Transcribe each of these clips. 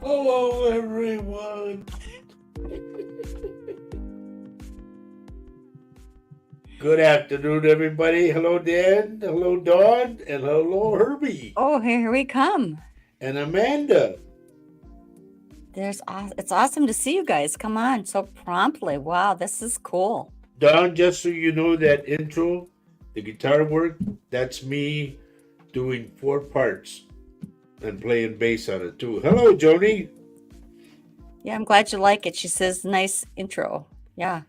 Hello, everyone. Good afternoon, everybody. Hello, Dan. Hello, Dawn. And hello, Herbie. Oh, here we come. And Amanda. It's awesome to see you guys. Come on, so promptly. Wow, this is cool. Dawn, just so you know, that intro, the guitar work, that's me doing 4 parts and playing bass on it, too. Hello, Joni. Yeah, I'm glad you like it. She says nice intro. Yeah.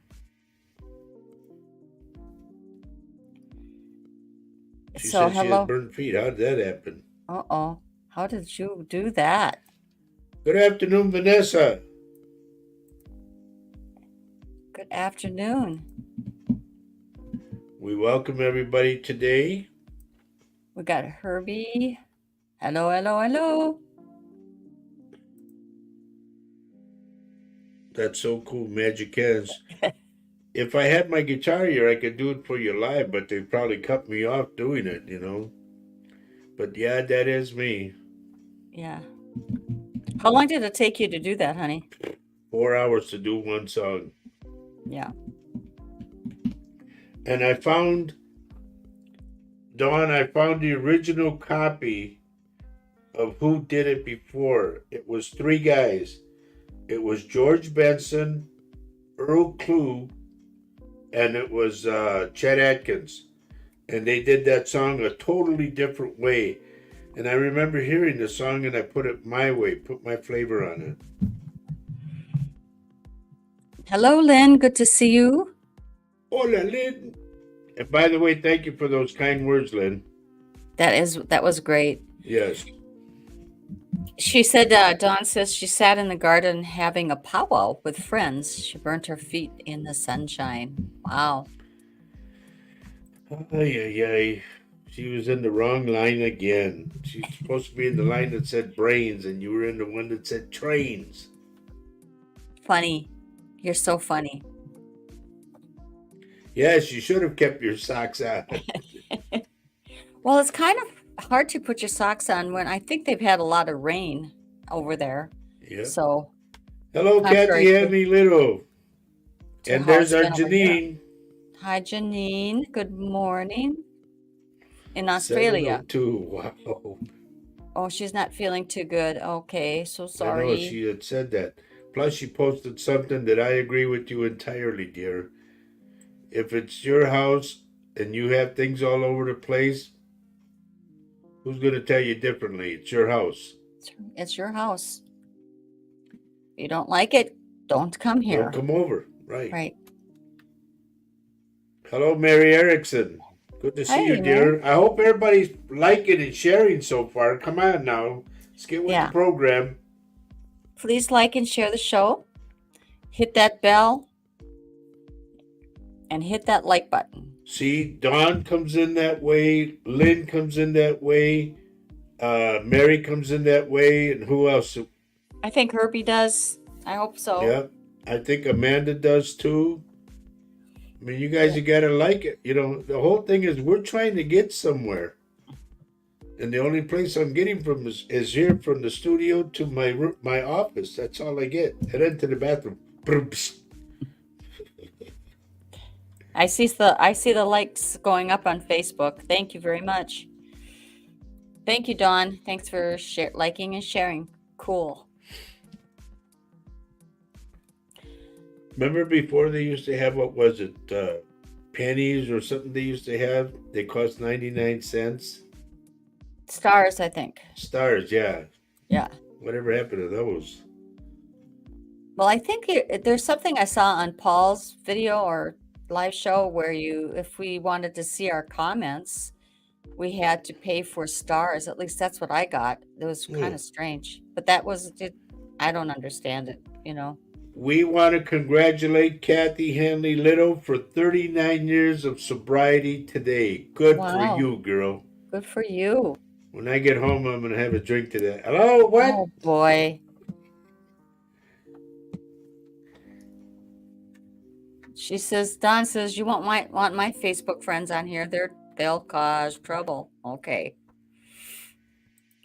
She So said she has hello. burned feet. How did that happen? Uh-oh. How did you do that? Good afternoon, Vanessa. Good afternoon. We welcome everybody today. We got Herbie. Hello, hello, hello. That's so cool, Magic Hands. If I had my guitar here, I could do it for you live, but they'd probably cut me off doing it, you know. But yeah, that is me. Yeah. How long did it take you to do that, honey? 4 hours to do one song. Yeah. And I found, Dawn, I found the original copy of who did it before. It was 3 guys. It was George Benson, Earl Klugh, and it was Chet Atkins. And they did that song a totally different way. And I remember hearing the song and I put it my way, put my flavor on it. Hello, Lynn. Good to see you. Hola, Lynn. And by the way, thank you for those kind words, Lynn. That was great. Yes. She said, Dawn says she sat in the garden having a powwow with friends. She burnt her feet in the sunshine. Wow. Ay, ay, ay. She was in the wrong line again. She's supposed to be in the line that said brains, and you were in the one that said trains. Funny. You're so funny. Yes, you should have kept your socks on. Well, it's kind of hard to put your socks on when I think they've had a lot of rain over there. Yep. So, Hello, contrary Kathy Hanley Little. to And how there's it's our been over here. Janine. Hi, Janine. Good morning. In Australia. 702. Wow. Oh, she's not feeling too good. Okay, so I know sorry. she had said that. Plus, she posted something that I agree with you entirely, dear. If it's your house and you have things all over the place, who's going to tell you differently? It's your house. It's your house. If you don't like it, don't come Don't here. come over. Right. Right. Hello, Mary Erickson. Good to see you, Hey, Mary. dear. I hope everybody's liking and sharing so far. Come on now. Let's get with the Yeah. program. Please like and share the show. Hit that bell and hit that like button. See, Dawn comes in that way. Lynn comes in that way. Mary comes in that way. And who else? I think Herbie does. I hope so. Yeah. I think Amanda does too. I mean, you guys, you gotta like it. You know, the whole thing is we're trying to get somewhere, and the only place I'm getting from is here from the studio to my office. That's all I get, and then to the bathroom. I see the likes going up on Facebook. Thank you very much. Thank you, Dawn. Thanks for liking and sharing. Cool. Remember before they used to have what was it, pennies or something? They used to have. They cost 99 cents. Stars, I think. Stars, yeah. Yeah. Whatever happened to those? Well, I think there's something I saw on Paul's video or live show where if we wanted to see our comments, we had to pay for stars. At least that's what I got. It was kind of strange, but I don't understand it, you know. We want to congratulate Kathy Hanley Little for 39 years of sobriety today. Good for Wow. you, girl. Good for you. When I get home, I'm going to have a drink to that. Hello, what? Oh, boy. She says, Don says, you won't want my Facebook friends on here. They'll cause trouble. Okay.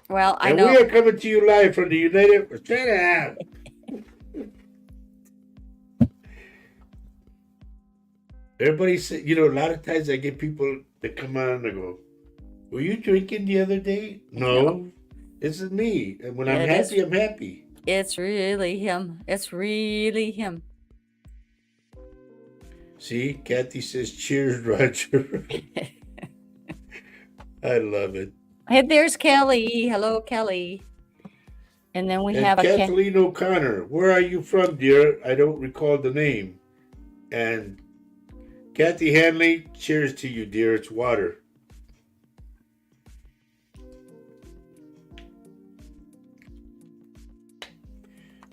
Well, I And we know. are coming to you live from the United. Shut up. Everybody say, a lot of times I get people that come on and I go, "Were you drinking the other day?" No, No, this is me. And when I'm it is. happy, I'm happy. It's really him. It's really him. See, Kathy says, "Cheers, Roger." I love it. Hey, there's Kelly. Hello, Kelly. And then we And have a Kathleen O'Connor, where are you from, dear? I don't recall the name. And Kathy Hanley, cheers to you, dear. It's water.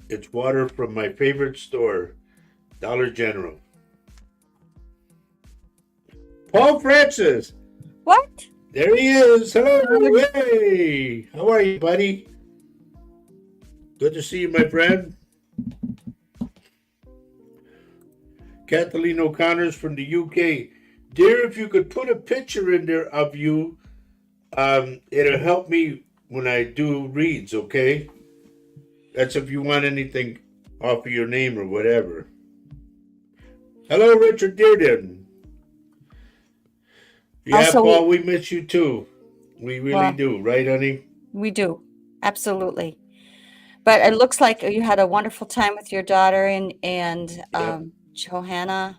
It's water from my favorite store, Dollar General. Paul Francis. what? There he is. Hello. Hey. How are you, buddy? Good to see you, my friend. Kathleen O'Connor's from the UK. Dear, if you could put a picture in there of you, it'll help me when I do reads, okay? That's if you want anything off of your name or whatever. Hello, Richard Dearden. Yeah, Also, Paul, we miss you too. We really well, do, right, honey? we do. Absolutely. But it looks like you had a wonderful time with your daughter and Yep. Johanna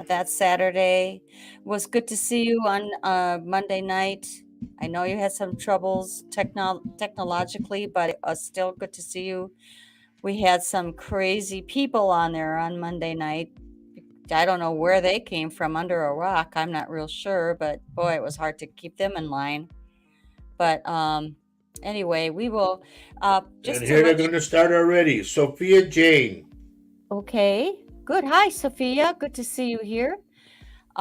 that Saturday. It was good to see you on Monday night. I know you had some troubles technologically, but it was still good to see you. We had some crazy people on there on Monday night. I don't know where they came from under a rock. I'm not real sure, but boy, it was hard to keep them in line. But anyway, we will And just to here they're let going to start already. Sophia Jane. okay, good. Hi, Sophia. Good to see you here.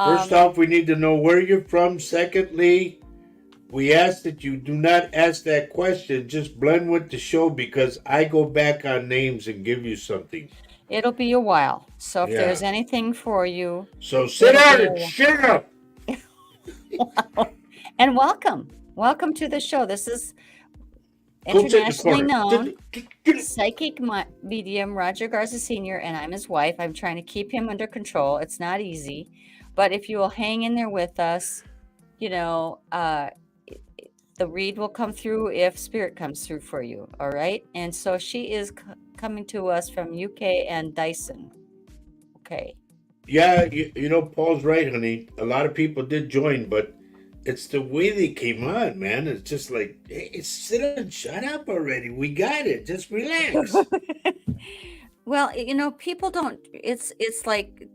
First Um, off, we need to know where you're from. Secondly, we ask that you do not ask that question. Just blend with the show because I go back on names and give you something. it'll be a while. So if Yeah. there's anything for you, So sit it'll down be a and while. shut up. And welcome. Welcome to the show. This is Go sit in the internationally corner. known psychic medium Roger Garza Sr., and I'm his wife. I'm trying to keep him under control. It's not easy. But if you will hang in there with us, you know, the read will come through if spirit comes through for you. All right. And so she is coming to us from UK and Dyson. Okay. Yeah, Paul's right, honey. A lot of people did join, but it's the way they came on, man. It's just like, hey, sit down and shut up already. We got it. Just relax. Well, people don't. It's like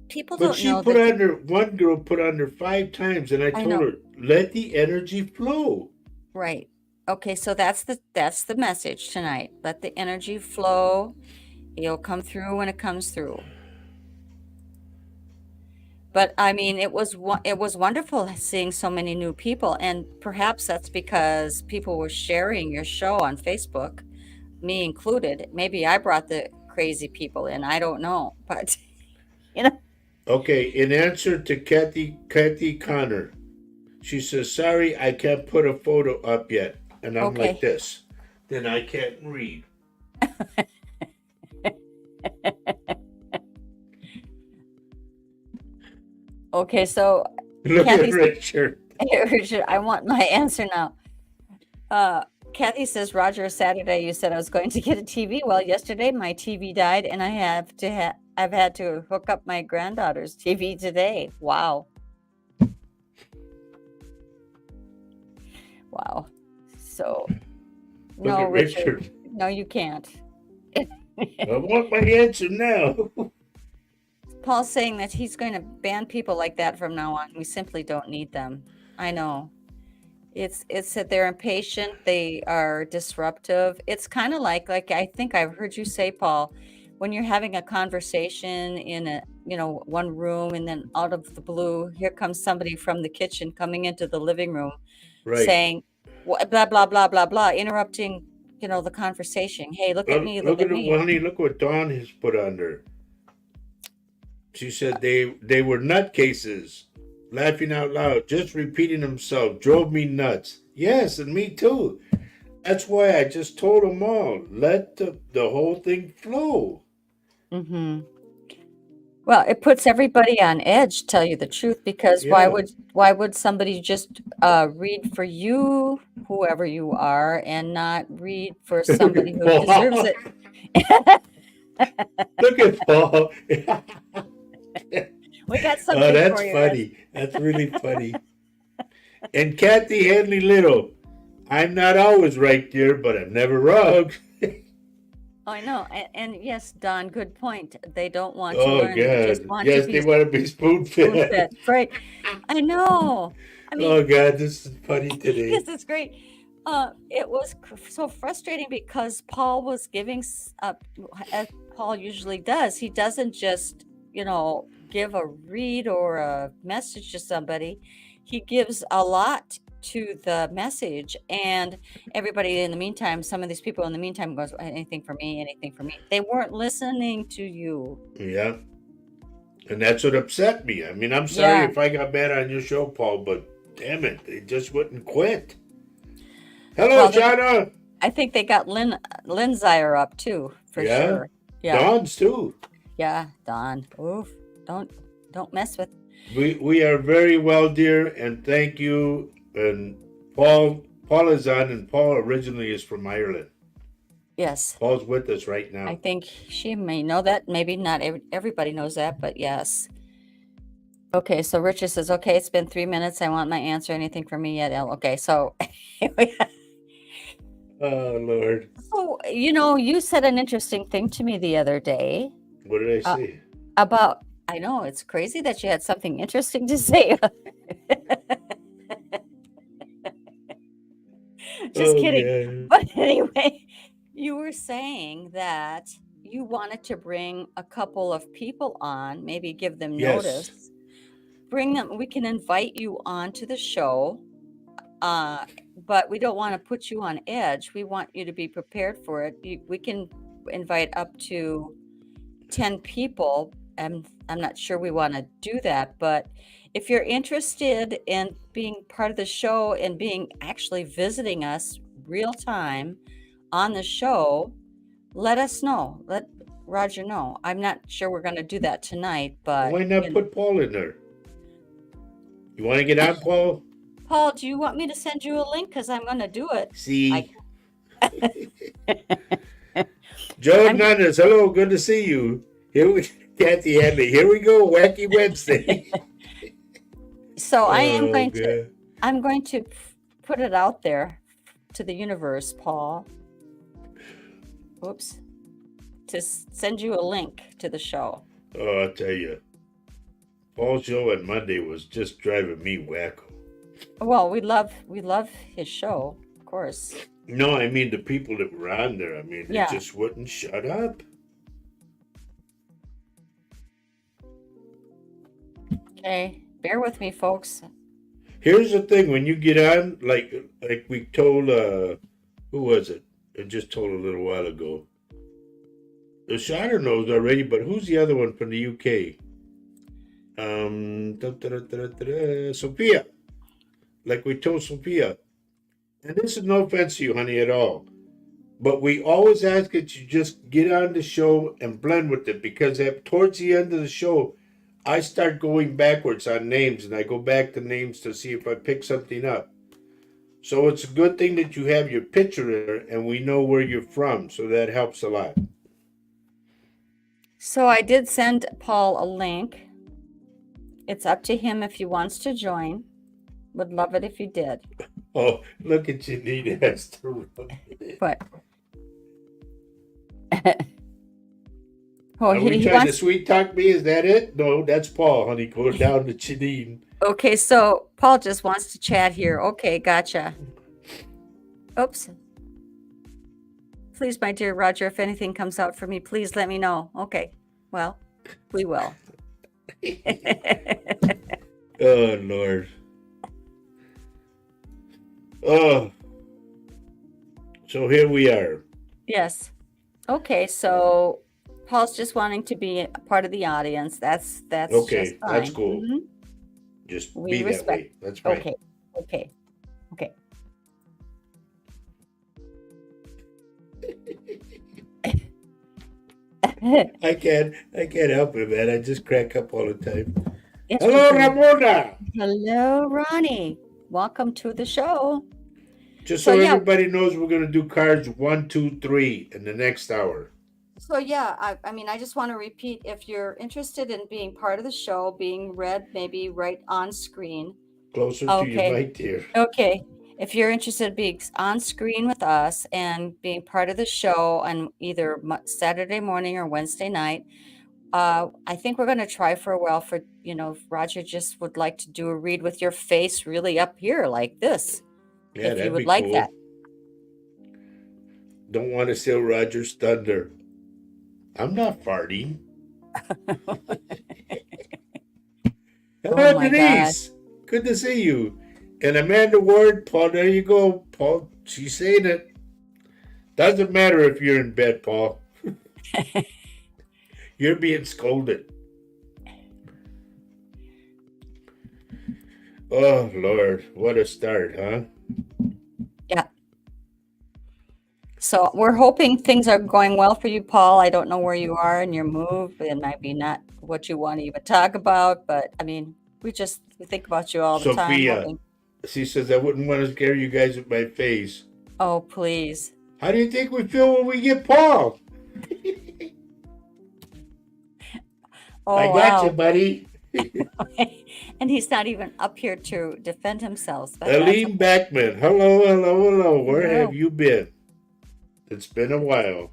people But don't she know put that. on her, one girl put on her 5 times, and I I told know. her, let the energy flow. Right. Okay, so that's the message tonight. Let the energy flow. It'll come through when it comes through. But I mean, it was wonderful seeing so many new people, and perhaps that's because people were sharing your show on Facebook, me included. Maybe I brought the crazy people in. I don't know, but you know. Okay, in answer to Kathy Connor, she says, sorry, I can't put a photo up yet. And I'm like Okay. this. Then I can't read. Okay, so Look at Kathy, Richard. Richard, I want my answer now. Uh, Kathy says, Roger, Saturday you said I was going to get a TV. Well, yesterday my TV died, and I've had to hook up my granddaughter's TV today. Wow, wow. So Look no, at Richard, Richard. no, you can't. I want my answer now. Paul's saying that he's going to ban people like that from now on. We simply don't need them. I know. It's that they're impatient, they are disruptive. It's kind of like I think I've heard you say, Paul, when you're having a conversation in one room, and then out of the blue, here comes somebody from the kitchen coming into the living room Right. saying, blah, blah, blah, blah, blah, interrupting, the conversation. Hey, look at me, look Look at at it, me. honey. Look what Dawn has put under. She said they were nutcases, laughing out loud, just repeating themselves, drove me nuts. Yes, and me too. That's why I just told them all, let the whole thing flow. Mm-hmm. Well, it puts everybody on edge, tell you the truth, because Yeah. why would somebody just read for you, whoever you are, and not read for Look somebody at who deserves Paul. it? Look at Paul. We got Oh, something that's for you, Russ. funny. That's really funny. And Kathy Henley Little, I'm not always right, dear, but I'm never wrong. Oh, I know. And yes, Don, good point. They don't want to Oh, learn. They just God. want to Yes, they be want to be spoon spoon-fed. fed. Right. I know. I mean, Oh, God, this is funny yes, today. it's great. It was so frustrating because Paul was giving, as Paul usually does. He doesn't just, give a read or a message to somebody. He gives a lot to the message, and everybody in the meantime, some of these people in the meantime goes, anything for me, anything for me. They weren't listening to you. Yeah. And that's what upset me. I mean, I'm sorry Yeah. if I got mad on your show, Paul, but damn it, they just wouldn't quit. Hello, Well, Shauna. I think they got Lynn Zier up too, for Yeah. sure. Yeah. Dawn's too. Yeah, Don. Oof. Don't don't mess with. We are very well, dear, and thank you. And Paul is on, and Paul originally is from Ireland. Yes. Paul's with us right I now. think she may know that. Maybe not everybody knows that, but yes. Okay, so Richard says, okay, it's been 3 minutes. I want my answer. Anything from me yet? Okay, so Oh Lord, so you said an interesting thing to me the other day what did I uh, say? about. I know it's crazy that you had something interesting to say. Just Oh kidding. God. But anyway, you were saying that you wanted to bring a couple of people on, maybe give them Yes. notice. Bring them, we can invite you on to the show. Uh, but we don't want to put you on edge. We want you to be prepared for it. We can invite up to 10 people. I'm not sure we want to do that, but if you're interested in being part of the show and being actually visiting us real time on the show, let us know. Let Roger know. I'm not sure we're going to do that tonight, but Why not put Paul in there? You want to get on, Paul? Paul, do you want me to send you a link? Because I'm going to do it. I, See, Joe I'm Hernandez. Hello, good to see you. Here we, Kathy Hadley. Here we go, Wacky Wednesday. so I am Oh going to God. I'm going to put it out there to the universe, Paul. Oops. To send you a link to the show. Oh, I'll tell you, Paul's show on Monday was just driving me wacko. Well, we love his show, of course. No, I mean the people that were on there. I mean, they Yeah. just wouldn't shut up. Okay. Bear with me, folks. Here's the thing: when you get on, like we told, who was it? I just told a little while ago. The Shiner knows already, but who's the other one from the UK? Sophia. Like we told Sophia. And this is no offense to you, honey, at all. But we always ask that you just get on the show and blend with it because towards the end of the show, I start going backwards on names and I go back to names to see if I pick something up. So it's a good thing that you have your picture there and we know where you're from. So that helps a lot. So I did send Paul a link. It's up to him if he wants to join. Would love it if you did. Oh, look at you, need has to run. But oh, Are we he trying to wants. sweet talk me? Is that it? No, that's Paul, honey. Go down to Janine. Okay, so Paul just wants to chat here. Okay, gotcha. Oops. Please, my dear Roger, if anything comes out for me, please let me know. Okay. Well, we will. Oh, Lord. Oh, so here we are. Yes. Okay, so Paul's just wanting to be a part of the audience. That's Okay, just that's fine. cool. Mhm. Just We be that respect. way. That's fine. Okay. Okay. Okay. I can't help it, man. I just crack up all the time. Yes, we Hello, can. Ramona. Hello, Ronnie. Welcome to the show. Just So so yeah, everybody knows, we're gonna do cards 1, 2, 3 in the next hour. I mean, I just want to repeat, if you're interested in being part of the show, being read maybe right on screen. Closer to your Okay. mic, dear. Okay. If you're interested in being on screen with us and being part of the show on either Saturday morning or Wednesday night, I think we're going to try for a while for, if Roger just would like to do a read with your face really up here like this, Yeah, if you that'd would be like cool. that. Don't want to steal Roger's thunder. I'm not farting. Oh Hello, my God. Denise. Good to see you. And Amanda Ward, Paul, there you go. Paul, she's saying it. Doesn't matter if you're in bed, Paul. You're being scolded. Oh, Lord. What a start, huh? Yeah. So we're hoping things are going well for you, Paul. I don't know where you are in your move. It might be not what you want to even talk about, but I mean, we think about you all the time, Sophia, hoping. she says, I wouldn't want to scare you guys with my face. Oh, please. How do you think we feel when we get Paul? Oh, I got you, wow. buddy. And he's not even up here to defend himself, but that's Aline Backman. Hello, hello, hello. Where hello. have you been? It's been a while.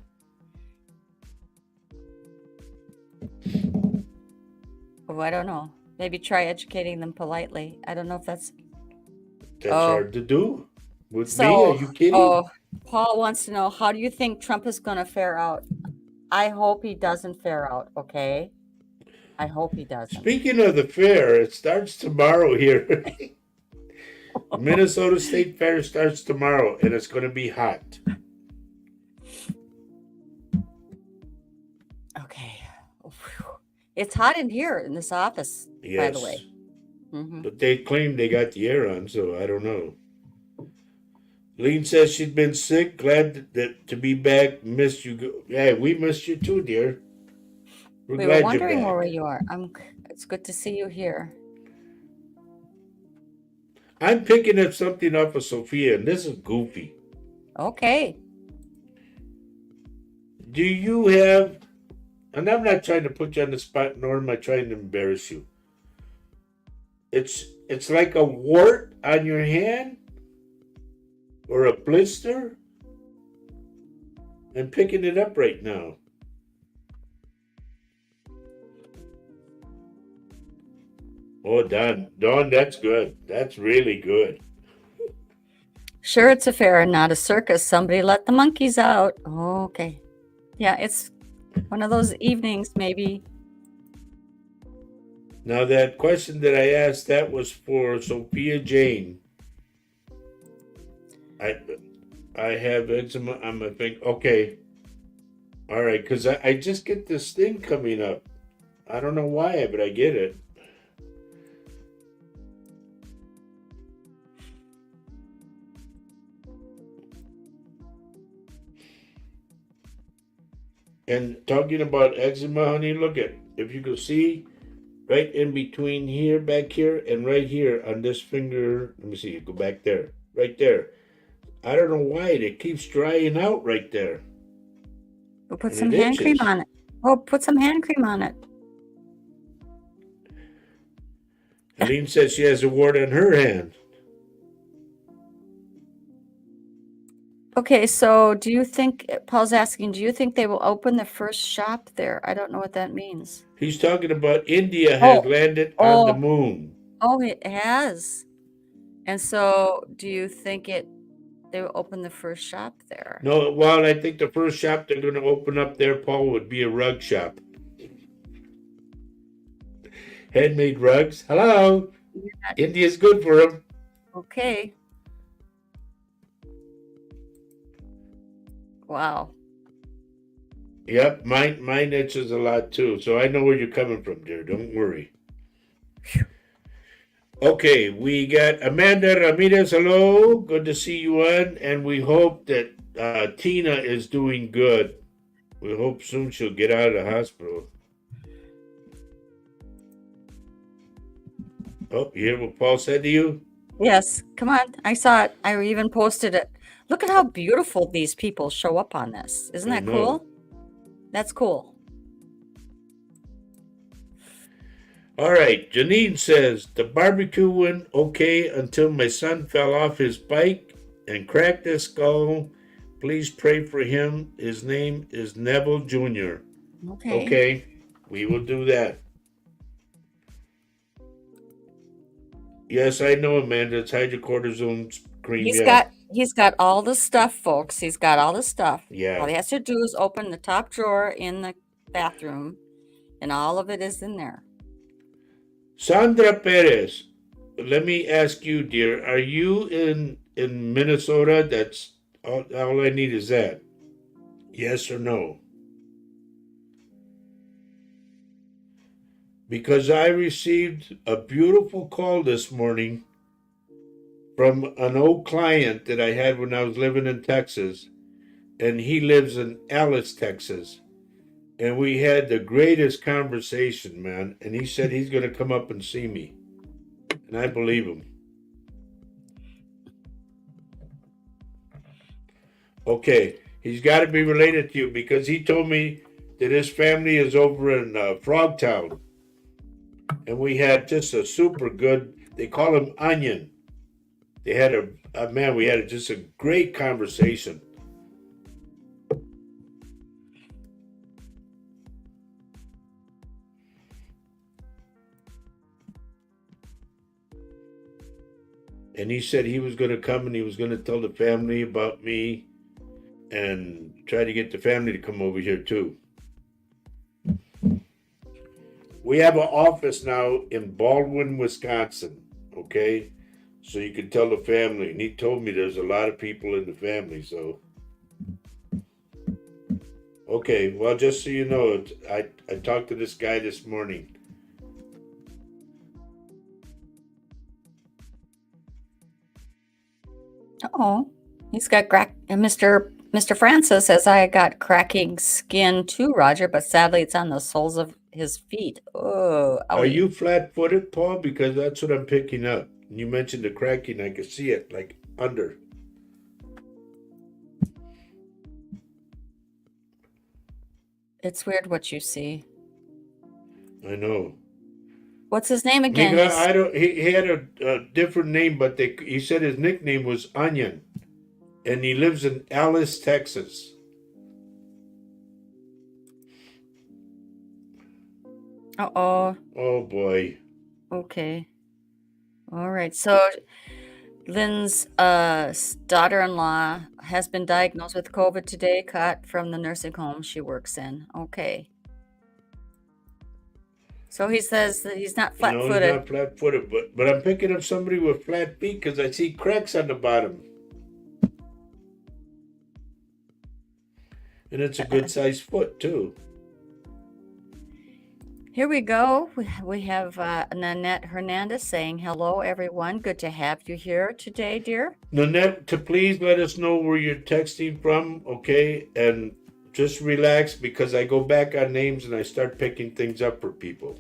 Oh, I don't know. Maybe try educating them politely. I don't know if that's. That's Oh, hard to do. With me? Are you kidding? Paul wants to know, how do you think Trump is going to fare out? I hope he doesn't fare out, okay? I hope he doesn't. Speaking of the fair, it starts tomorrow here. Minnesota State Fair starts tomorrow, and it's going to be hot. Okay. It's hot in here in this office, by the way. Yes. But they claim they got the air on, so I don't know. Lean says she's been sick. Glad that to be back. Missed you. Yeah, we missed you too, dear. We're We glad were you're wondering back. where you are. It's good to see you here. I'm picking up something off of Sophia, and this is goofy. Okay. Do you have, and I'm not trying to put you on the spot, nor am I trying to embarrass you. It's like a wart on your hand or a blister. I'm picking it up right now. Oh, Don, that's good. That's really good. Sure, it's a fair and not a circus. Somebody let the monkeys out. Oh, okay. Yeah, it's one of those evenings, maybe. Now, that question that I asked, that was for Sophia Jane. I have eczema on my finger. Okay. All right, because I just get this thing coming up. I don't know why, but I get it. And talking about eczema, honey, look at, if you could see right in between here, back here, and right here on this finger. Let me see, go back there. Right there. I don't know why it keeps drying out right there. We'll put And some it hand cream itches. on it. Oh, put some hand cream on it. Helene says she has a wart on her hand. Okay, so Paul's asking, do you think they will open the first shop there? I don't know what that means. He's talking about India has landed on the moon. Oh, it has. And so do you think they will open the first shop there? No, well, I think the first shop they're going to open up there, Paul, would be a rug shop. Handmade rugs. Hello. India's good for them. Okay. Wow. Yep, mine itches a lot too, so I know where you're coming from, dear. Don't worry. Okay, we got Amanda Ramirez. Hello, good to see you on, and we hope that Tina is doing good. We hope soon she'll get out of the hospital. Oh, you hear what Paul said to you? Yes, come on. I saw it. I even posted it. Look at how beautiful these people show up on this. Isn't I that know. cool? That's cool. All right, Janine says the barbecue went okay until my son fell off his bike and cracked his skull. Please pray for him. His name is Neville Jr. Okay. Okay, we will do that. Yes, I know, Amanda. It's hydrocortisone cream. He's Yeah, got he's got all the stuff, folks. He's got all the stuff. All yeah. he has to do is open the top drawer in the bathroom, and all of it is in there. Sandra Perez, let me ask you, dear. Are you in Minnesota? That's all I need is that. Yes or no? Because I received a beautiful call this morning from an old client that I had when I was living in Texas, and he lives in Alice, Texas. And we had the greatest conversation, man. And he said he's going to come up and see me. And I believe him. Okay, he's got to be related to you because he told me that his family is over in Frogtown. And we had just a super good, they call him Onion. They had man, we had just a great conversation. And he said he was going to come and he was going to tell the family about me and try to get the family to come over here too. We have an office now in Baldwin, Wisconsin. Okay, so you can tell the family. And he told me there's a lot of people in the family. So, okay, well, just so you know, I talked to this guy this morning. Oh, he's got crack. And Mr. Francis says I got cracking skin too, Roger, but sadly it's on the soles of his feet. Oh, Are owie. you flat-footed, Paul? Because that's what I'm picking up. You mentioned the cracking. I could see it like under. It's weird what you see. I know. What's his name He again? got, I don't. He had a different name, but he said his nickname was Onion, and he lives in Alice, Texas. Uh-oh. Oh boy. Okay. All right. So Lynn's daughter-in-law has been diagnosed with COVID today, cut from the nursing home she works in. Okay. So he says that he's not No, he's flat-footed. not flat-footed, but I'm picking up somebody with flat feet because I see cracks on the bottom, and it's a good sized foot too. Here we go. We have Nanette Hernandez saying, hello, everyone. Good to have you here today, dear. Nanette, to please let us know where you're texting from, okay? And just relax because I go back on names and I start picking things up for people.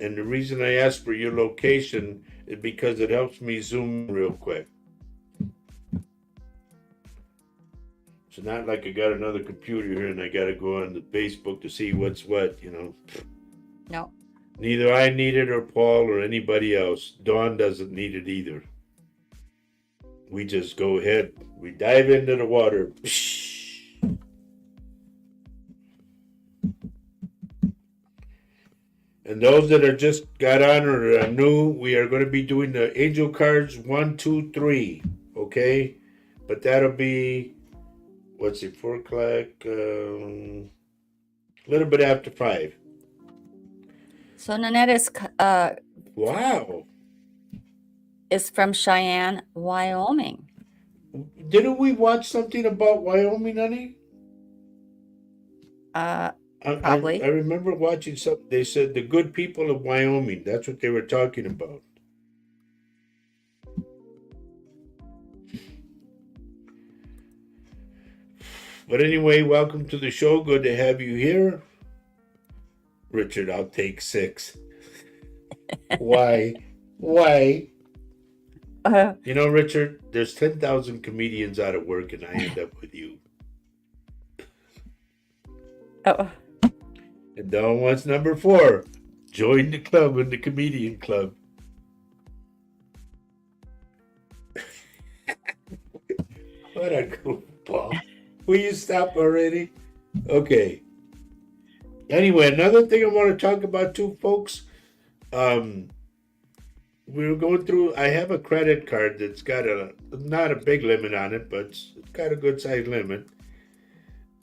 And the reason I ask for your location is because it helps me zoom real quick. It's not like I got another computer here and I got to go on the Facebook to see what's what, you know. No. Neither I need it or Paul or anybody else. Dawn doesn't need it either. We just go ahead. We dive into the water. And those that are just got on or are new, we are going to be doing the angel cards 1, 2, 3. Okay? But that'll be, what's it, 4 o'clock? A little bit after 5. So Nanette Wow. is from Cheyenne, Wyoming. Didn't we watch something about Wyoming, honey? Probably. I remember watching something. They said the good people of Wyoming. That's what they were talking about. But anyway, welcome to the show. Good to have you here. Richard, I'll take 6. Why? Why? You know, Richard, there's 10,000 comedians out of work, and I end up with you. Oh, And Dawn wants number 4. Join the club in the comedian club. What a goofball. Will you stop already? Okay. Anyway, another thing I want to talk about too, folks. We were going through. I have a credit card that's got not a big limit on it, but it's got a good size limit.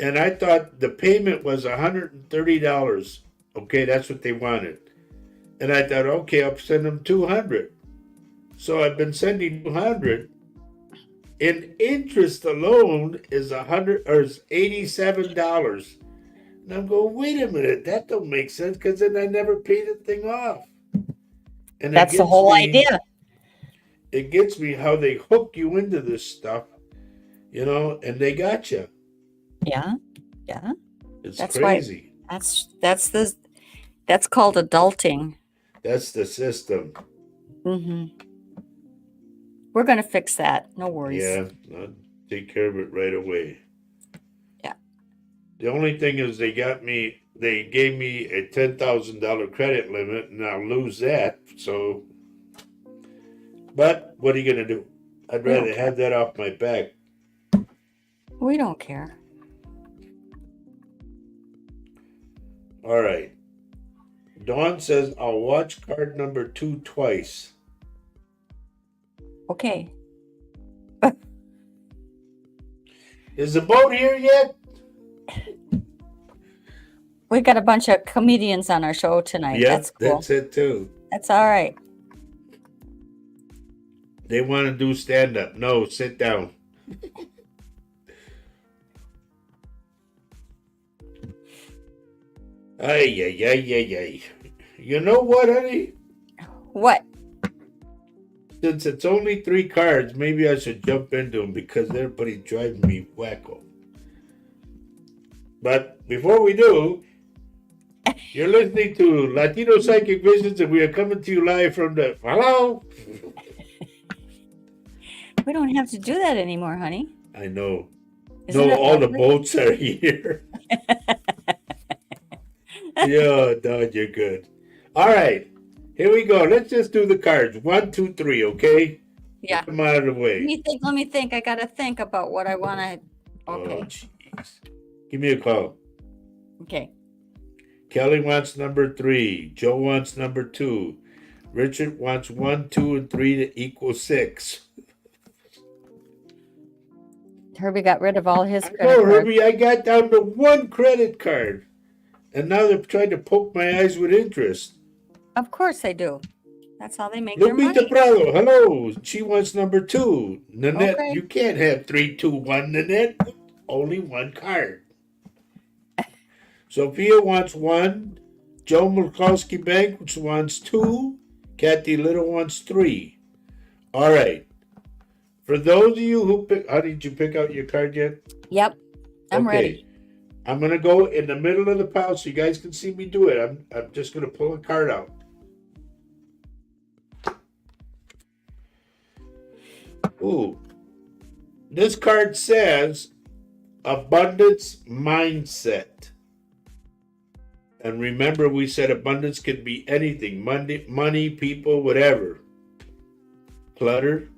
And I thought the payment was $130. Okay, that's what they wanted. And I thought, okay, I'll send them $200. So I've been sending $200. In interest alone is $87. And I'm going, wait a minute, that don't make sense because then I never pay the thing off. And that's the whole idea. It gets me how they hook you into this stuff, and they got you. Yeah. It's That's crazy. Why, that's called adulting. That's the system. Mm-hmm. We're going to fix that. No worries. Yeah, I'll take care of it right away. Yeah. The only thing is they gave me a $10,000 credit limit, and I'll lose that. So, but what are you going to do? I'd rather have that off my back. We don't care. All right. Dawn says, I'll watch card number 2 twice. Okay. Is the boat here yet? We got a bunch of comedians on our show tonight. Yeah, that's cool. That's it too. That's all right. They want to do stand-up. No, sit down. Ay. You know what, honey? What? Since it's only 3 cards, maybe I should jump into them because everybody's driving me wacko. But before we do, you're listening to Latino Psychic Visions, and we are coming to you live from the... Hello? We don't have to do that anymore, honey. I know. Isn't No, it all the lovely? boats are here. Yeah, Don, you're good. All right. Here we go. Let's just do the cards. 1, 2, 3, okay? Yeah. Get them out of the way. Let me think. I got to think about what I want to... Okay. Oh, jeez. Give me a call. Okay. Kelly wants number 3. Joe wants number 2. Richard wants 1, 2, and 3 to equal 6. Herbie got rid of all his credit No, cards. Herbie, I got down to 1 credit card. And now they're trying to poke my eyes with interest. Of course they do. That's how they make their Lupita money. Prado, hello. She wants number 2. Nanette, Okay. you can't have 3, 2, 1, Nanette. Only 1 card. Sophia wants 1. Joe Mulkowski Banks wants 2. Kathy Little wants 3. All right. For those of you who pick, how did you pick out your card yet? Yep. I'm ready. I'm going to go in the middle of the pile so you guys can see me do it. I'm just going to pull a card out. Ooh. This card says abundance mindset. And remember, we said abundance could be anything. Money, people, whatever. Clutter.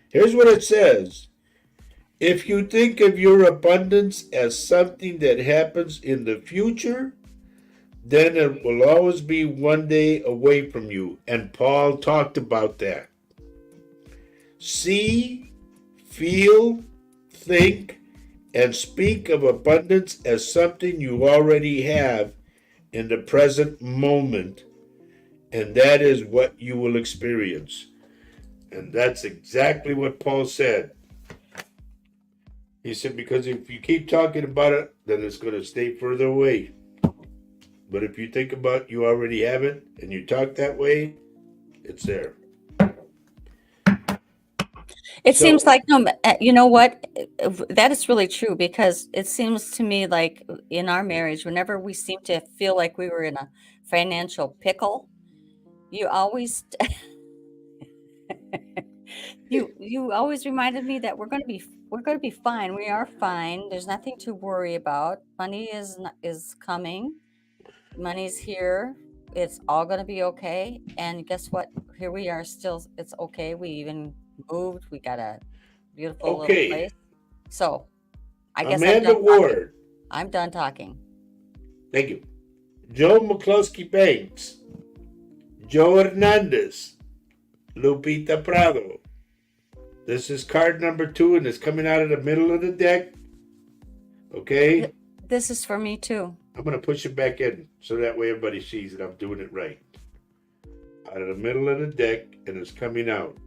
Here's what it says. If you think of your abundance as something that happens in the future, then it will always be one day away from you. And Paul talked about that. See, feel, think, and speak of abundance as something you already have in the present moment. And that is what you will experience. And that's exactly what Paul said. He said, because if you keep talking about it, then it's going to stay further away. But if you think about you already have it and you talk that way, it's there. It So, seems like you know what? That is really true because it seems to me like in our marriage, whenever we seem to feel like we were in a financial pickle, you always you always reminded me that we're going to be fine. We are fine. There's nothing to worry about. Money is coming. Money's here. It's all going to be okay. And guess what? Here we are still. It's okay. We even moved. We got a beautiful little okay, place. So I guess I'm Amanda done talking. Ward, I'm done talking. thank you. Joe McCloskey Banks, Joe Hernandez, Lupita Prado. This is card number 2, and it's coming out of the middle of the deck. Okay? This is for me too. I'm going to push it back in so that way everybody sees that I'm doing it right. Out of the middle of the deck, and it's coming out.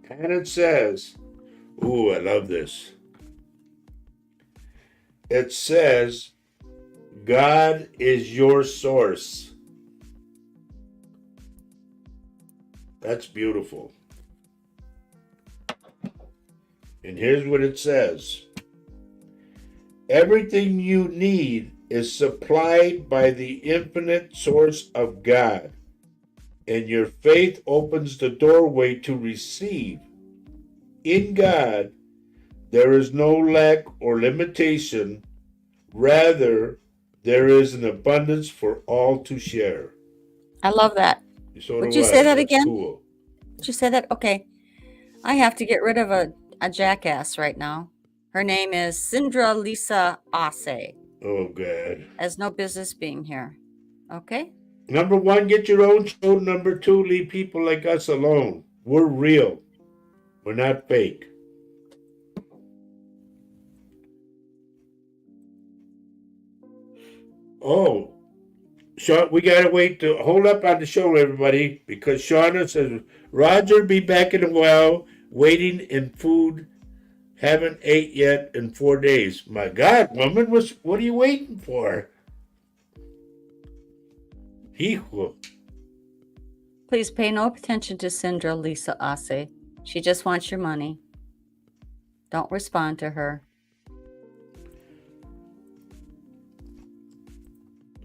And it says, ooh, I love this. It says, God is your source. That's beautiful. And here's what it says. Everything you need is supplied by the infinite source of God, and your faith opens the doorway to receive. In God, there is no lack or limitation. Rather, there is an abundance for all to share. I love that. So Would do you say I. that That's again? cool. Would you say that? Okay. I have to get rid of a jackass right now. Her name is Sindra Lisa Ase. Oh, God. Has no business being here. Okay? Number 1, get your own show. Number 2, leave people like us alone. We're real. We're not fake. Oh, Sean, we gotta wait to hold up on the show, everybody, because Shauna says Roger be back in a while, waiting in food. Haven't ate yet in 4 days. My God, woman, what are you waiting for? Hijo. Please pay no attention to Sindra Lisa Ase. She just wants your money. Don't respond to her.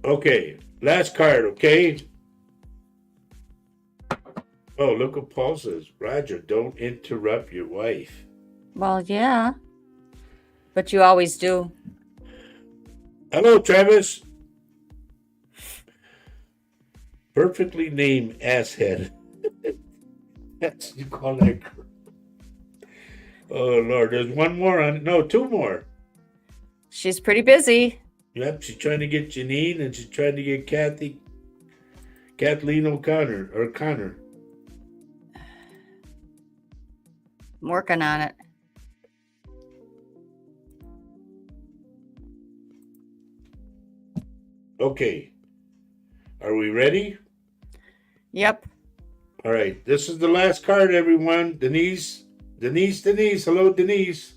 Okay, last card, okay? Oh, look what Paul says. Roger, don't interrupt your wife. Well, yeah. But you always do. Hello, Travis. Perfectly named asshead. That's you call that. Oh Lord, there's one more on. No, 2 more. She's pretty busy. Yep, she's trying to get Janine, and she's trying to get Kathleen O'Connor or Connor. I'm working on it. Okay, are we ready? Yep. All right, this is the last card, everyone. Denise. Hello, Denise.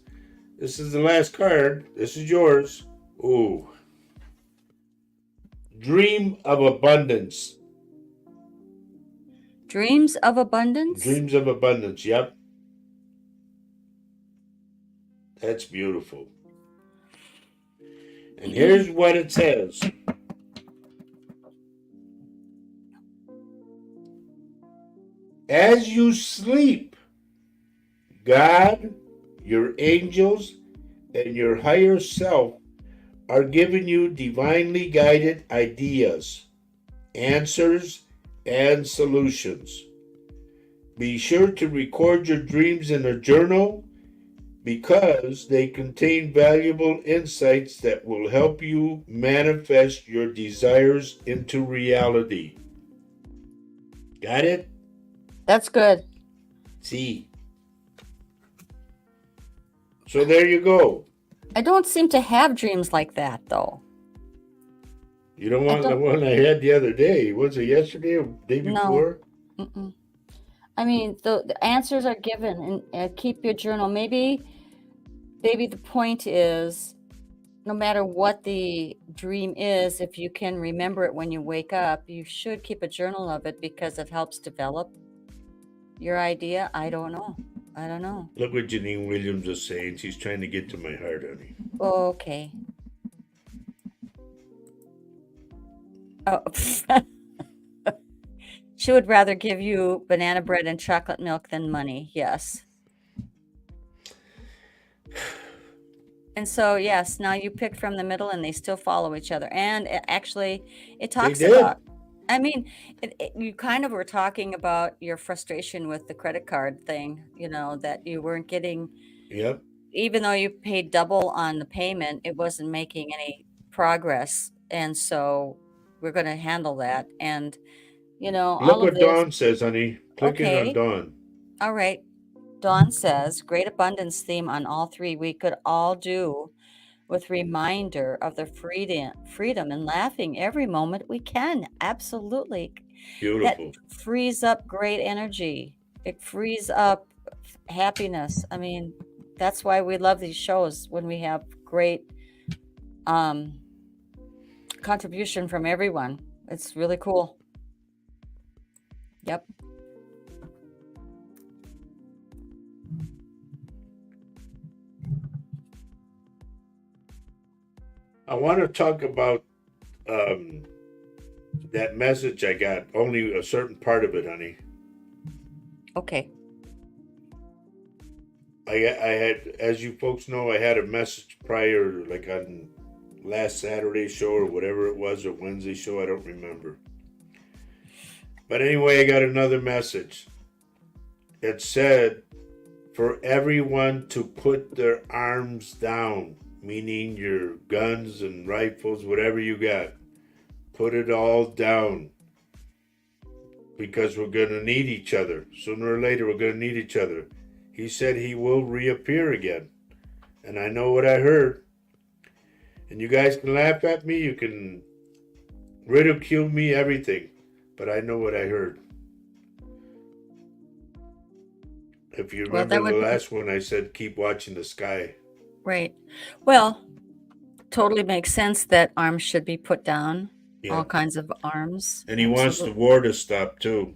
This is the last card. This is yours. Ooh. Dream of abundance. Dreams of abundance? Dreams of abundance, yep. That's beautiful. And here's what it says. As you sleep, God, your angels, and your higher self are giving you divinely guided ideas, answers, and solutions. Be sure to record your dreams in a journal because they contain valuable insights that will help you manifest your desires into reality. Got it? That's good. See. So there you go. I don't seem to have dreams like that, though. You don't want the one I had the other day. Was it yesterday or day before? No. Mm-mm. I mean, the answers are given, and keep your journal. Maybe the point is, no matter what the dream is, if you can remember it when you wake up, you should keep a journal of it because it helps develop Your idea? I don't know. I don't know. Look what Janine Williams is saying. She's trying to get to my heart, honey. Okay. Oh, she would rather give you banana bread and chocolate milk than money. Yes. And so, yes, now you pick from the middle and they still follow each other. And actually, it They talks did. about, I mean, you kind of were talking about your frustration with the credit card thing, that you weren't getting, Yep. even though you paid double on the payment, it wasn't making any progress. And so we're going to handle that. And, Look all of what this. Dawn says, honey. Clicking on Okay. Dawn. All right. Dawn says, great abundance theme on all three. We could all do with reminder of the freedom and laughing every moment we can. Absolutely. That Beautiful. frees up great energy. It frees up happiness. I mean, that's why we love these shows when we have great contribution from everyone. It's really cool. Yep. I want to talk about that message I got. Only a certain part of it, honey. Okay. I had, as you folks know, I had a message prior, like on last Saturday show or whatever it was, or Wednesday show. I don't remember. But anyway, I got another message. It said for everyone to put their arms down, meaning your guns and rifles, whatever you got. Put it all down. Because we're going to need each other. Sooner or later, we're going to need each other. He said he will reappear again. And I know what I heard. And you guys can laugh at me, you can ridicule me, everything. But I know what I heard. If you Well, remember that the would be last one, I said keep watching the sky. right. Well, totally makes sense that arms should be put down. Yeah. All kinds of arms. And he wants the Absolutely. war to stop too.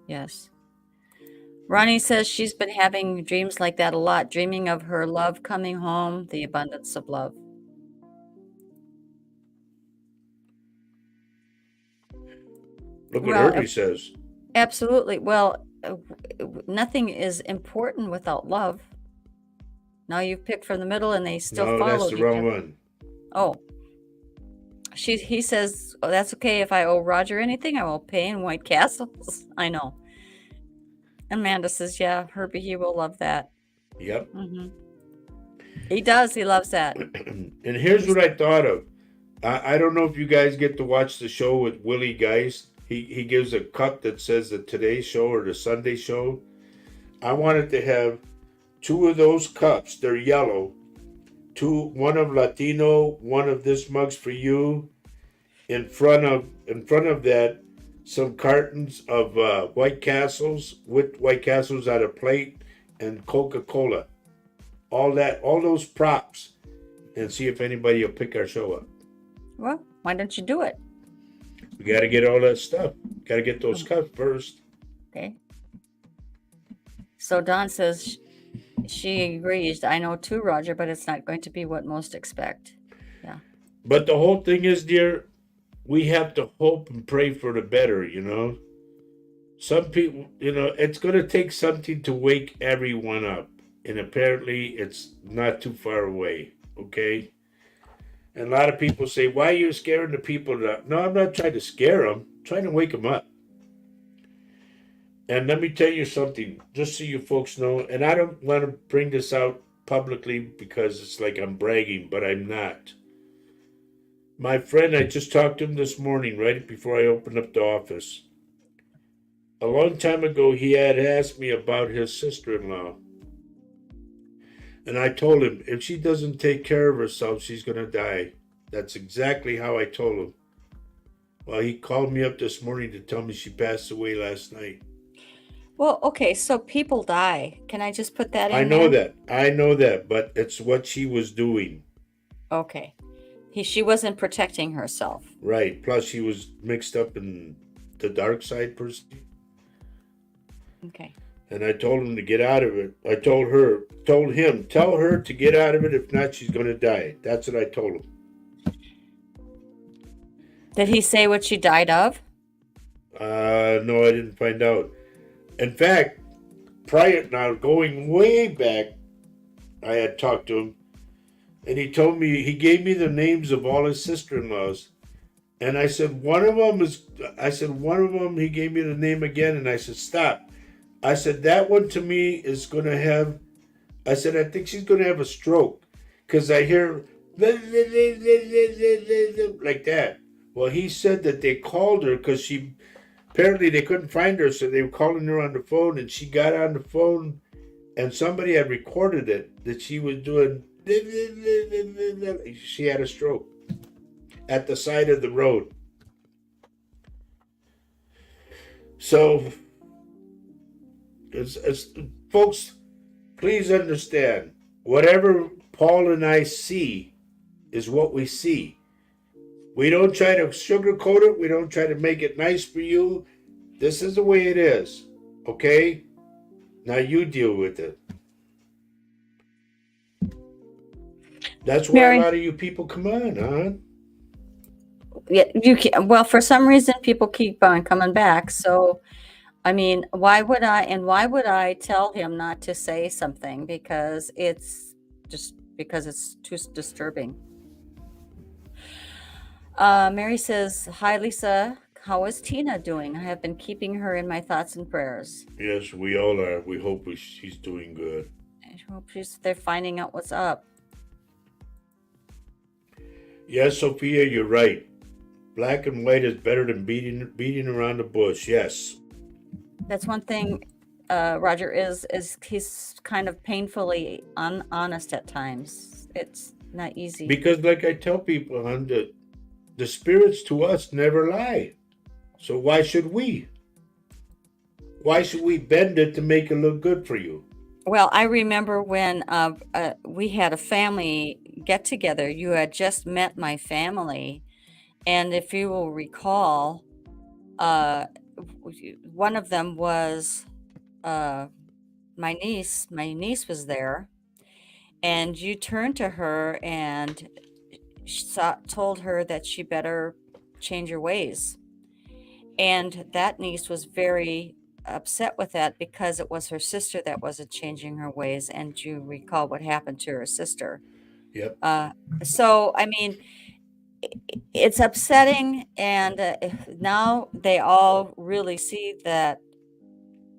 Yes. Ronnie says she's been having dreams like that a lot, dreaming of her love coming home, the abundance of love. Look what Well, Herbie says. absolutely. Well, nothing is important without love. Now you've picked from the middle and they still No, that's followed the each wrong other. one. Oh. He says, oh, that's okay. If I owe Roger anything, I will pay in White Castles. I know. Amanda says, yeah, Herbie, he will love that. Yep. Mm-hmm. He does. He loves that. And here's what I thought of. I don't know if you guys get to watch the show with Willie Geist. He gives a cup that says the Today Show or the Sunday Show. I wanted to have two of those cups. They're yellow. One of Latino, one of This Mug's for You. In front of that, some cartons of White Castles with White Castles on a plate and Coca-Cola. All those props, and see if anybody will pick our show up. Well, why don't you do it? We got to get all that stuff. Got to get those cups first. Okay. So Dawn says she agrees. I know too, Roger, but it's not going to be what most expect. Yeah. But the whole thing is, dear, we have to hope and pray for the better, you know. Some people, it's going to take something to wake everyone up. And apparently it's not too far away, okay? And a lot of people say, why are you scaring the people? No, I'm not trying to scare them. I'm trying to wake them up. And let me tell you something, just so you folks know, and I don't want to bring this out publicly because it's like I'm bragging, but I'm not. My friend, I just talked to him this morning, right before I opened up the office. A long time ago, he had asked me about his sister-in-law. And I told him, if she doesn't take care of herself, she's going to die. That's exactly how I told him. Well, he called me up this morning to tell me she passed away last night. Well, okay, so people die. Can I just put that in I know there? that. I know that, but it's what she was doing. Okay. She wasn't protecting herself. Right. Plus, she was mixed up in the dark side, per se. Okay. And I told him to get out of it. I told him, tell her to get out of it. If not, she's going to die. That's what I told him. Did he say what she died of? No, I didn't find out. In fact, prior, now going way back, I had talked to him, and he gave me the names of all his sister-in-laws. And I said, one of them, he gave me the name again, and I said, stop. I said, that one to me is going to have, I said, I think she's going to have a stroke. Because I hear like that. Well, he said that they called her because apparently they couldn't find her, so they were calling her on the phone, and she got on the phone, and somebody had recorded it, that she was doing, she had a stroke at the side of the road. So, folks, please understand, whatever Paul and I see is what we see. We don't try to sugarcoat it. We don't try to make it nice for you. This is the way it is. Okay? Now you deal with it. That's why Mary, a lot of you people come on, huh? yeah, you can, well, for some reason, people keep on coming back. So, I mean, why would I tell him not to say something? Because it's too disturbing. Mary says, "Hi, Lisa. How is Tina doing? I have been keeping her in my thoughts and prayers. Yes, we all are. We hope she's doing good. I hope they're finding out what's up." Yes, Sophia, you're right. Black and white is better than beating around the bush. Yes. That's one thing. Roger is he's kind of painfully honest at times. It's not easy. Because, like I tell people, hon, the spirits to us never lie. So why should we? Why should we bend it to make it look good for you? Well, I remember when we had a family get together. You had just met my family, and if you will recall, uh, one of them was my niece. My niece was there, and you turned to her and told her that she better change her ways. And that niece was very upset with that because it was her sister that wasn't changing her ways. And you recall what happened to her sister. Yep. So, I mean, it's upsetting. And now they all really see that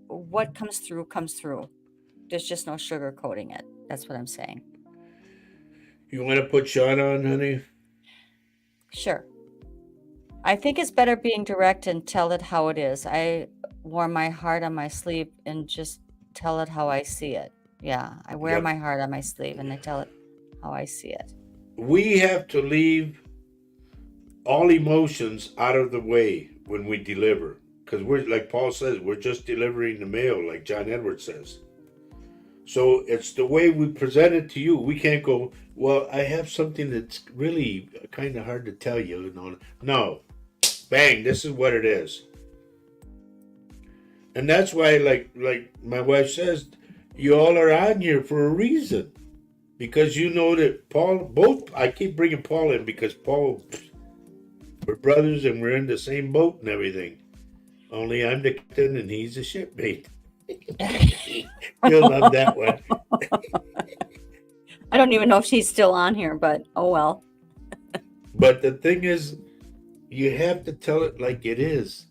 what comes through comes through. There's just no sugarcoating it. That's what I'm saying. You want to put Sean on, honey? Sure. I think it's better being direct and tell it how it is. I wear my heart on my sleeve and just tell it how I see it. Yeah, I wear Yep. my heart on my sleeve and I tell it how I see it. We have to leave all emotions out of the way when we deliver. Because we're, like Paul says, we're just delivering the mail, like John Edwards says. So it's the way we present it to you. We can't go, well, I have something that's really kind of hard to tell you. No. Bang, this is what it is. And that's why, like my wife says, you all are on here for a reason. Because you know that I keep bringing Paul in because Paul, we're brothers and we're in the same boat and everything. Only I'm the captain and he's the shipmate. You'll love that one. I don't even know if she's still on here, but oh well. But the thing is, you have to tell it like it is.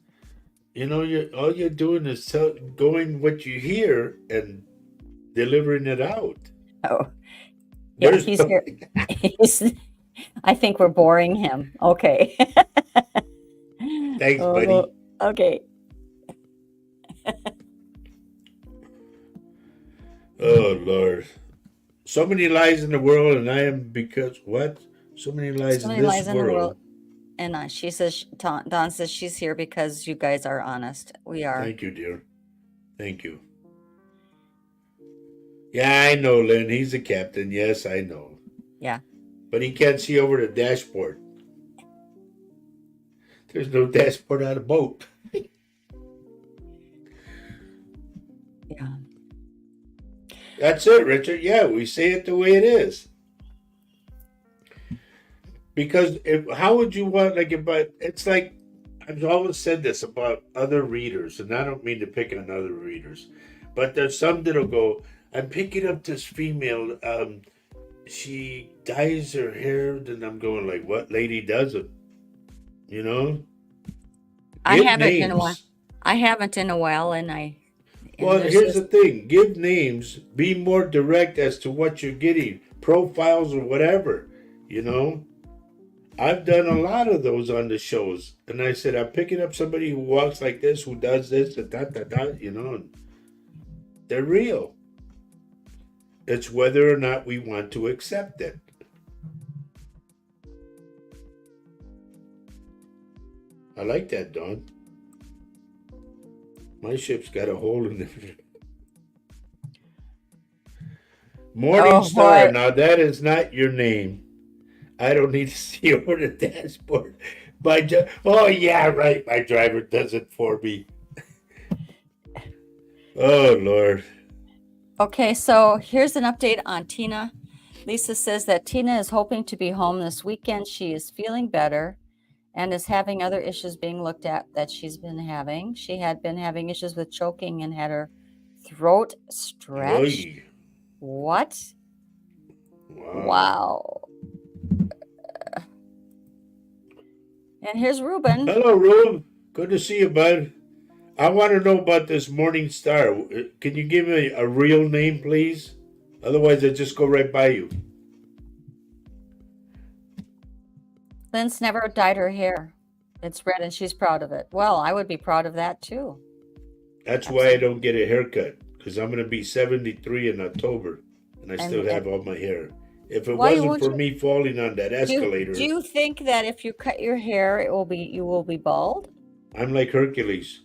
You know, all you're doing is going what you hear and delivering it out. Oh, yeah, There's he's here. I think we're boring him. Okay. Thanks, Oh, buddy. okay. Oh Lord, so many lies in the world, and I am because what? So many lies So in many this lies in the world. world. And she says, Dawn says she's here because you guys are honest. We are. Thank you, dear. Thank you. Yeah, I know, Lynn. He's the captain. Yes, I know. Yeah. But he can't see over the dashboard. There's no dashboard on a boat. Yeah. That's it, Richard. Yeah, we say it the way it is. Because how would you want but it's like I've always said this about other readers, and I don't mean to pick on other readers, but there's some that'll go, I'm picking up this female, she dyes her hair, then I'm going like, what lady does it? You know? I Give haven't in a while. names. I haven't in a while, and Well, there's here's this. the thing. Give names. Be more direct as to what you're getting. Profiles or whatever. You know? I've done a lot of those on the shows. And I said, I'm picking up somebody who walks like this, who does this, and that, you know, and they're real. It's whether or not we want to accept it. I like that, Don. My ship's got a hole in it. Morning Oh Star. boy. Now, that is not your name. I don't need to see over the dashboard. Oh, yeah, right. My driver does it for me. Oh, Lord. Okay, so here's an update on Tina. Lisa says that Tina is hoping to be home this weekend. She is feeling better and is having other issues being looked at that she's been having. She had been having issues with choking and had her throat stretched. Oy. What? Wow. Wow. And here's Ruben. Hello, Rube. Good to see you, bud. I want to know about this Morning Star. Can you give me a real name, please? Otherwise, I just go right by you. Lynn's never dyed her hair. It's red and she's proud of it. Well, I would be proud of that too. That's why I don't get a haircut, because I'm going to be 73 in October, and I still have all my hair. If it why wasn't won't for you- me falling on that escalator, Do you think that if you cut your hair, you will be bald? I'm like Hercules.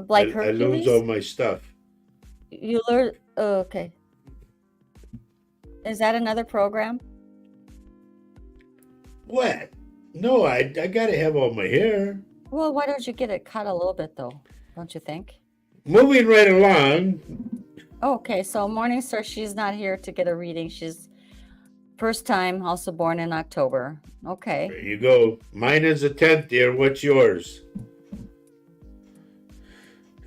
Like I lose Hercules? all my stuff. You learn. Oh, okay. Is that another program? What? No, I got to have all my hair. Well, why don't you get it cut a little bit though? Don't you think? Moving right along. Okay, so Morningstar, she's not here to get a reading. She's first time, also born in October. Okay. There you go. Mine is the 10th, dear. What's yours?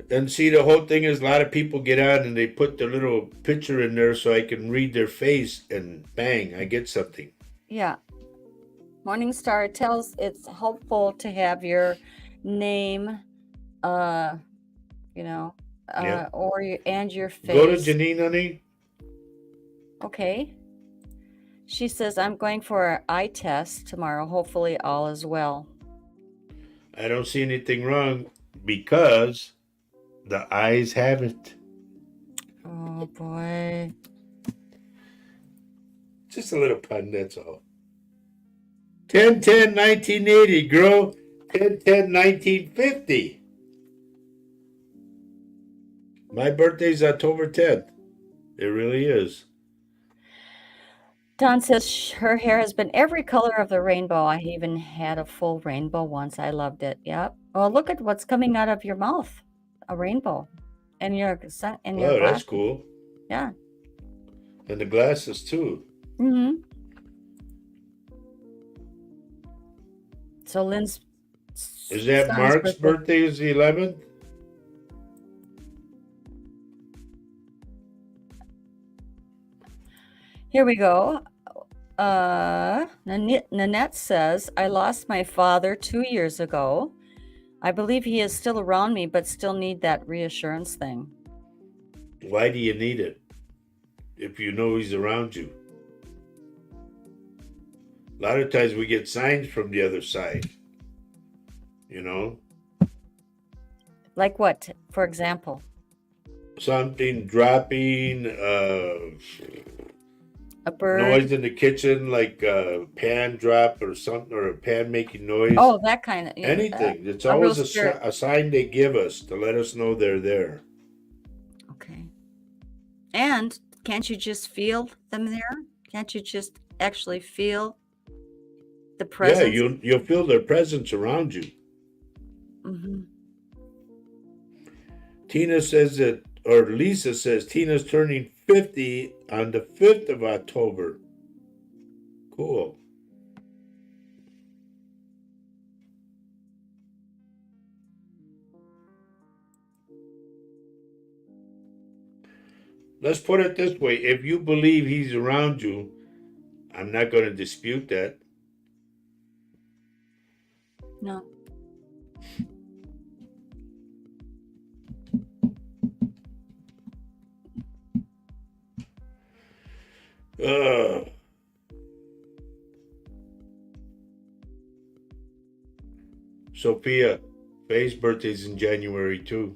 And see, the whole thing is a lot of people get on and they put their little picture in there so I can read their face, and bang, I get something. Yeah. Morningstar, it tells it's helpful to have your name, Yeah. and your face. Go to Janine, honey. Okay. She says, I'm going for an eye test tomorrow. Hopefully all is well. I don't see anything wrong because the eyes have it. Oh boy. Just a little pun, that's all. 10/10/1980, girl. 10/10/1950. My birthday's October 10th. It really is. Dawn says her hair has been every color of the rainbow. I even had a full rainbow once. I loved it. Yep. Well, look at what's coming out of your mouth. A rainbow. And your Oh, that's cool. Yeah. And the glasses too. Mm-hmm. So Lynn's Is that son's Mark's birthday is the 11th? Here we go. Nanette says, I lost my father 2 years ago. I believe he is still around me, but still need that reassurance thing. Why do you need it if you know he's around you? A lot of times we get signs from the other side, you know? Like what, for example? Something dropping, A bird. noise in the kitchen, like a pan drop or something, or a pan making noise. Oh, that kind of Anything. It's a always rooster. a sign they give us to let us know they're there. Okay. And can't you just feel them there? Can't you just actually feel the presence? Yeah, you'll feel their presence around you. Mm-hmm. Tina says that or Lisa says Tina's turning 50 on the 5th of October. Cool. Let's put it this way. If you believe he's around you, I'm not going to dispute that. No. Sophia, Faye's birthday's in January too.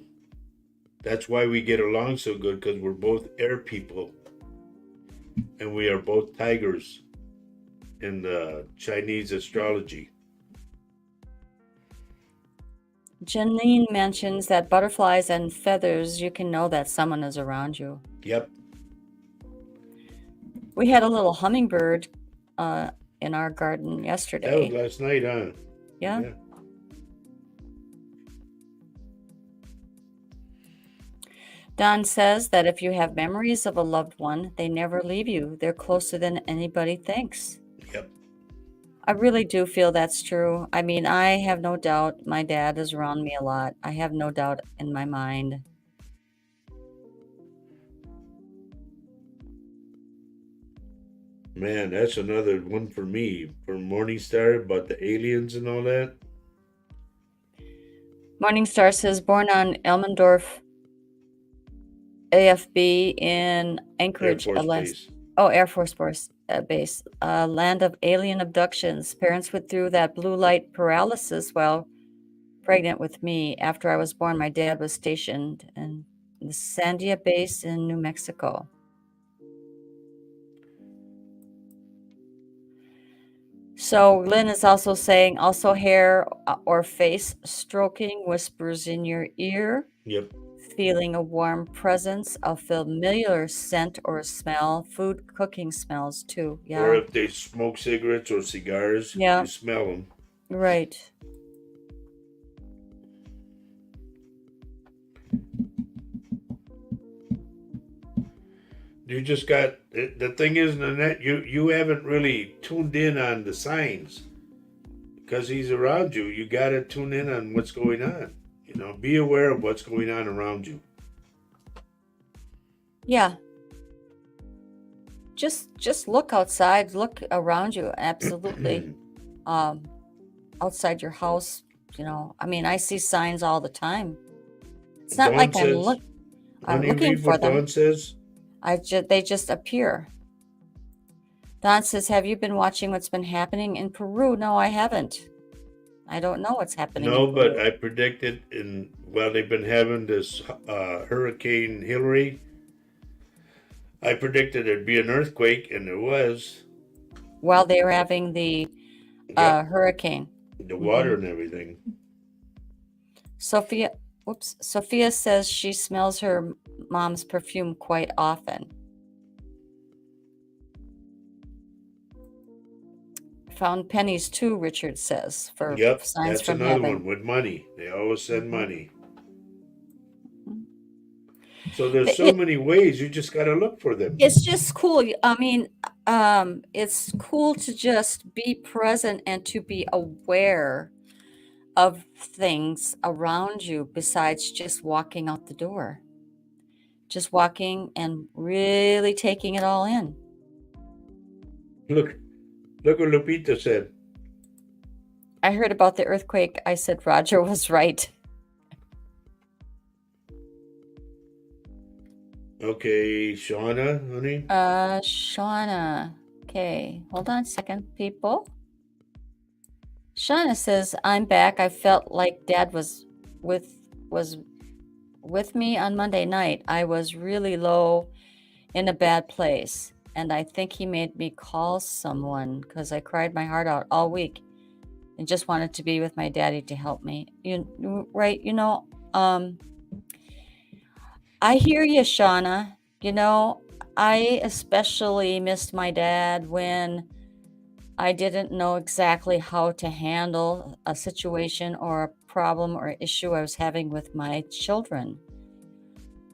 That's why we get along so good, because we're both air people. And we are both tigers in the Chinese astrology. Janine mentions that butterflies and feathers, you can know that someone is around you. Yep. We had a little hummingbird in our garden yesterday. That was last night, huh? Yeah. Don says that if you have memories of a loved one, they never leave you. They're closer than anybody thinks. Yep. I really do feel that's true. I mean, I have no doubt my dad is around me a lot. I have no doubt in my mind. Man, that's another one for me. For Morningstar about the aliens and all that. Morningstar says, born on Elmendorf AFB in Anchorage, Air Force Alaska. Base. Oh, Air Force Base. Land of alien abductions. Parents went through that blue light paralysis while pregnant with me. After I was born, my dad was stationed in the Sandia Base in New Mexico. So Lynn is also saying, also hair or face stroking, whispers in your ear. Yep. Feeling a warm presence, a familiar scent or smell, food cooking smells too. Yeah. Or if they smoke cigarettes or cigars, you smell them. Right. You just got the thing is, Nanette, you haven't really tuned in on the signs because he's around you. You got to tune in on what's going on. You know, be aware of what's going on around you. Yeah. Just look outside, look around you. Absolutely. Outside your house, you know. I mean, I see signs all the time. It's not Dawn like says, I'm honey, looking read for what them. Dawn says. They just appear. Don says, have you been watching what's been happening in Peru? No, I haven't. I don't know what's happening No, in Peru. but I predicted while they've been having this Hurricane Hillary, I predicted there'd be an earthquake, and there was. While they were having the hurricane. The water and everything. Sophia says she smells her mom's perfume quite often. Found pennies too, Richard says, for signs that's from another heaven. one with money. They always send money. So there's so many ways. You just got to look for them. It's just cool. I mean, it's cool to just be present and to be aware of things around you besides just walking out the door. Just walking and really taking it all in. Look what Lupita said. I heard about the earthquake. I said Roger was right. Okay, Shauna, honey. Shauna. Okay, hold on a second, people. Shauna says, I'm back. I felt like Dad was with me on Monday night. I was really low in a bad place, and I think he made me call someone because I cried my heart out all week and just wanted to be with my daddy to help me. Right? I hear you, Shauna. I especially missed my dad when I didn't know exactly how to handle a situation or a problem or issue I was having with my children.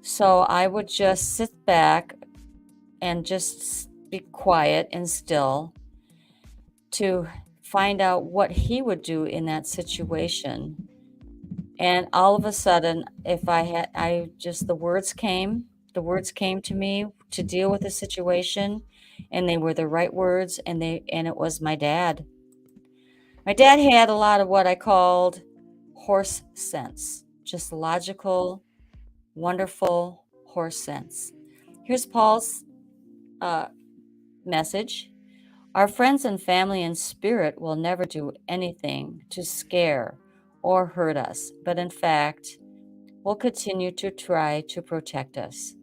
So I would just sit back and just be quiet and still to find out what he would do in that situation. And all of a sudden, if I had, I just, the words came to me to deal with the situation, and they were the right words, and it was my dad. My dad had a lot of what I called horse sense, just logical, wonderful horse sense. Here's Paul's uh, message. Our friends and family in spirit will never do anything to scare or hurt us, but in fact, will continue to try to protect us.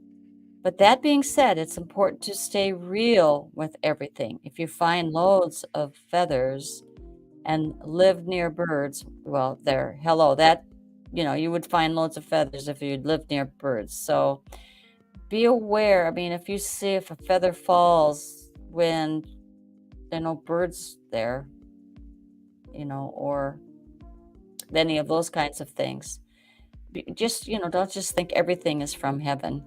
But that being said, it's important to stay real with everything. If you find loads of feathers and live near birds, well, there, hello, that, you would find loads of feathers if you lived near birds. So be aware. I mean, if you see if a feather falls when there are no birds there, or any of those kinds of things, just, don't just think everything is from heaven.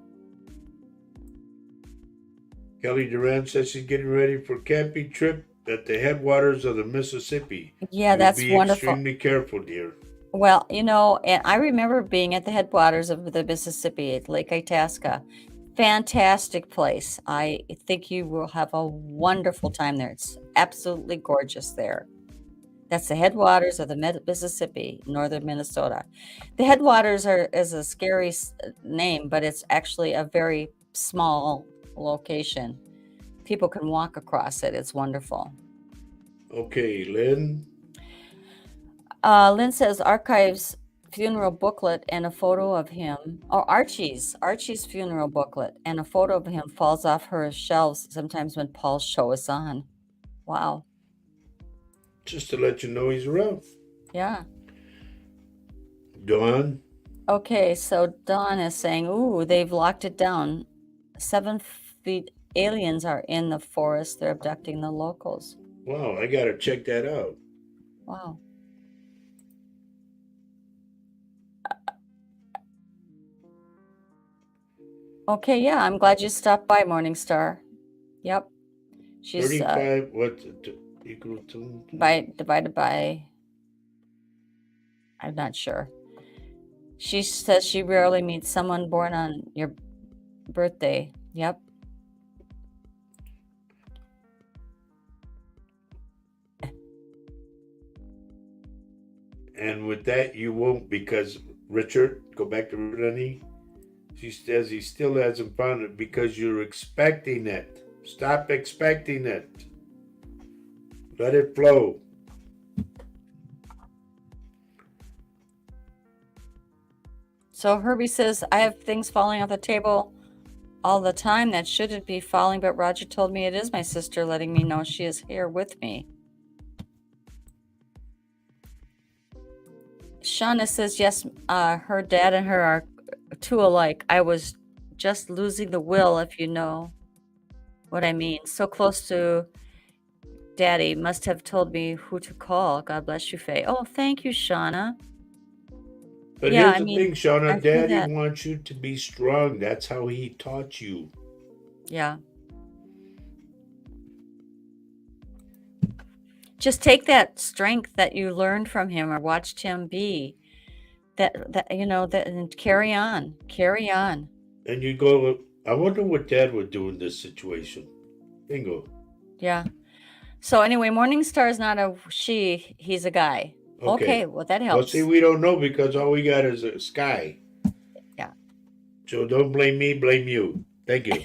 Kelly Duran says she's getting ready for camping trip at the headwaters of the Mississippi. Yeah, You'll that's be wonderful. extremely careful, dear. Well, and I remember being at the headwaters of the Mississippi at Lake Itasca. Fantastic place. I think you will have a wonderful time there. It's absolutely gorgeous there. That's the headwaters of the Mississippi, northern Minnesota. The headwaters is a scary name, but it's actually a very small location. People can walk across it. It's wonderful. Okay, Lynn. Lynn says archives funeral booklet and a photo of him, or Archie's funeral booklet and a photo of him falls off her shelves sometimes when Paul's show is on. Wow. Just to let you know he's around. Yeah. Dawn. Okay, so Dawn is saying, ooh, they've locked it down. 7 feet aliens are in the forest. They're abducting the locals. Wow, I gotta check that out. Wow. Okay, yeah, I'm glad you stopped by, Morningstar. Yep. She's 35, what's it equal to? divided by, I'm not sure. She says she rarely meets someone born on your birthday. Yep. And with that, you won't, because Richard, go back to Rennie. She says he still hasn't found it because you're expecting it. Stop expecting it. Let it flow. So Herbie says, I have things falling off the table all the time that shouldn't be falling, but Roger told me it is my sister letting me know she is here with me. Shauna says, yes, her dad and her are two alike. I was just losing the will, if you know what I mean. So close to Daddy. Must have told me who to call. God bless you, Faye. Oh, thank you, Shauna. But Yeah, here's the thing, Shauna. I feel Daddy that. wants you to be strong. That's how he taught you. Yeah. Just take that strength that you learned from him or watched him be, that and carry on. And you go, I wonder what Dad would do in this situation. Bingo. Yeah. So anyway, Morningstar is not a she, he's a guy. Okay, well that Well, helps. see, we don't know because all we got is a sky. Yeah. So don't blame me, blame you. Thank you.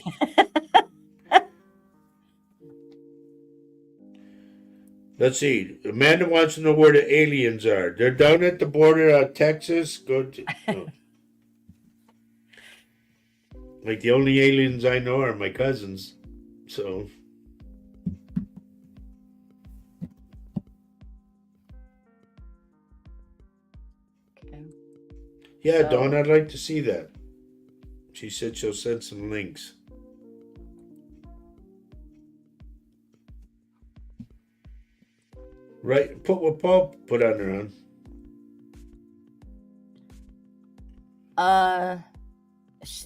Let's see. Amanda wants to know where the aliens are. They're down at the border of Texas. Like the only aliens I know are my cousins. So. Okay. Yeah, So- Dawn, I'd like to see that. She said she'll send some links. Right, put what Paul put on there, hon.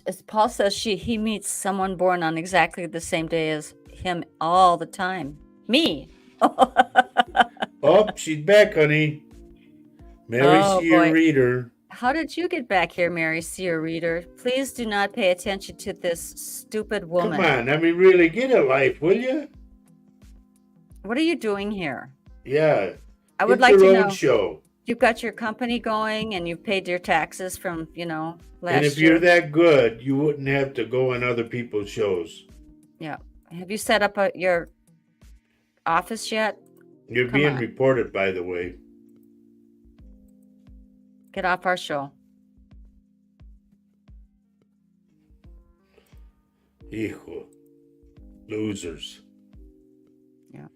As Paul says, he meets someone born on exactly the same day as him all the time. Me. Oh, she's back, honey. Mary Oh see your boy. reader. How did you get back here, Mary Seer Reader? Please do not pay attention to this stupid Come woman. on, I mean, really, get a life, will you? What are you doing here? Yeah, I would get like your to own know. show. You've got your company going and you've paid your taxes from, And if last you're year. that good, you wouldn't have to go on other people's shows. Yeah. Have you set up your office yet? You're Come being on. reported, by the way. Get off our show. Hijo. Losers. Yeah.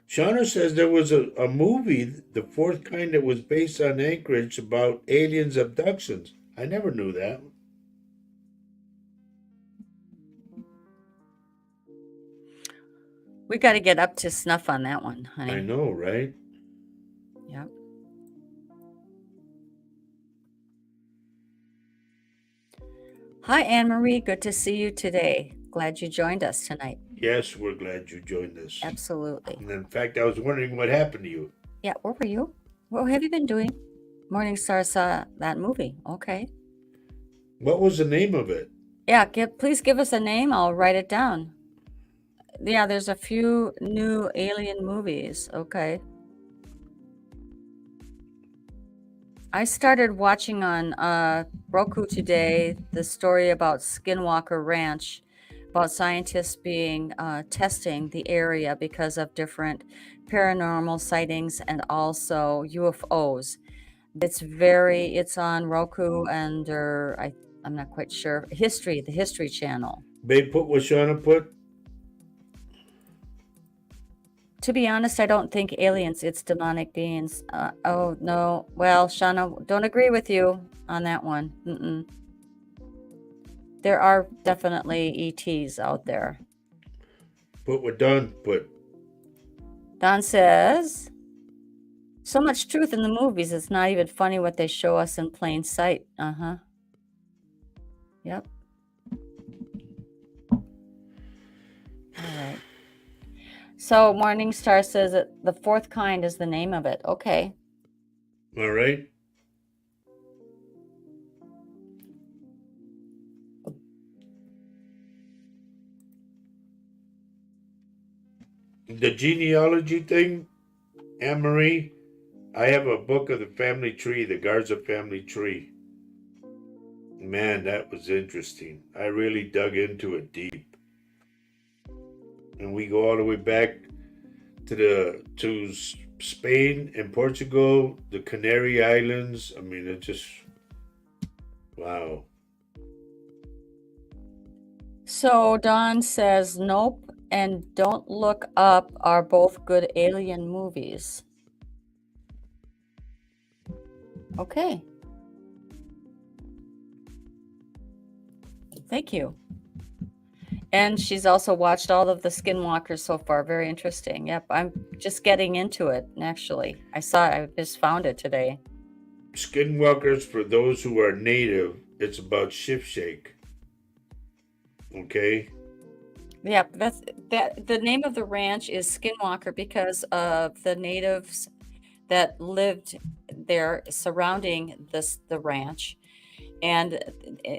Shauna says there was a movie, The Fourth Kind, that was based on Anchorage about aliens abductions. I never knew that. We got to get up to snuff on that one, honey. I know, right? Yep. Hi, Anne Marie. Good to see you today. Glad you joined us tonight. Yes, we're glad you joined us. Absolutely. And in fact, I was wondering what happened to you. Yeah, where were you? What have you been doing? Morningstar saw that movie. Okay. What was the name of it? Yeah, please give us a name. I'll write it down. Yeah, there's a few new alien movies. Okay. I started watching on Roku today the story about Skinwalker Ranch, about scientists being testing the area because of different paranormal sightings and also UFOs. It's on Roku under I'm not quite sure, the History Channel. They put what Shauna put? To be honest, I don't think aliens, it's demonic beings. Oh, no. Well, Shauna, don't agree with you on that one. Mm-mm. There are definitely ETs out there. Put what Don put. Don says, so much truth in the movies, it's not even funny what they show us in plain sight. Uh-huh. Yep. All right. So Morningstar says that The Fourth Kind is the name of it. Okay. All right. The genealogy thing, Anne Marie, I have a book of the family tree, the Garza family tree. Man, that was interesting. I really dug into it deep. And we go all the way back to Spain and Portugal, the Canary Islands. I mean, it just wow. So Don says, nope, and Don't Look Up are both good alien movies. Okay. Thank you. And she's also watched all of the Skinwalkers so far. Very interesting. Yep, I'm just getting into it, actually. I just found it today. Skinwalkers, for those who are native, it's about shift shake. Okay? Yep, the name of the ranch is Skinwalker because of the natives that lived there surrounding the ranch. And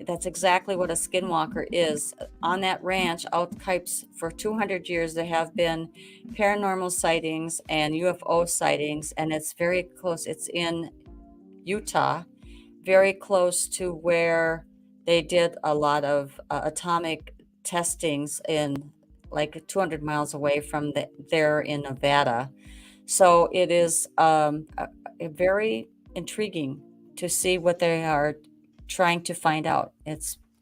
that's exactly what a skinwalker is. On that ranch, out pipes for 200 years, there have been paranormal sightings and UFO sightings, and it's very close. It's in Utah, very close to where they did a lot of atomic testings in like 200 miles away from there in Nevada. So it is very intriguing to see what they are trying to find out.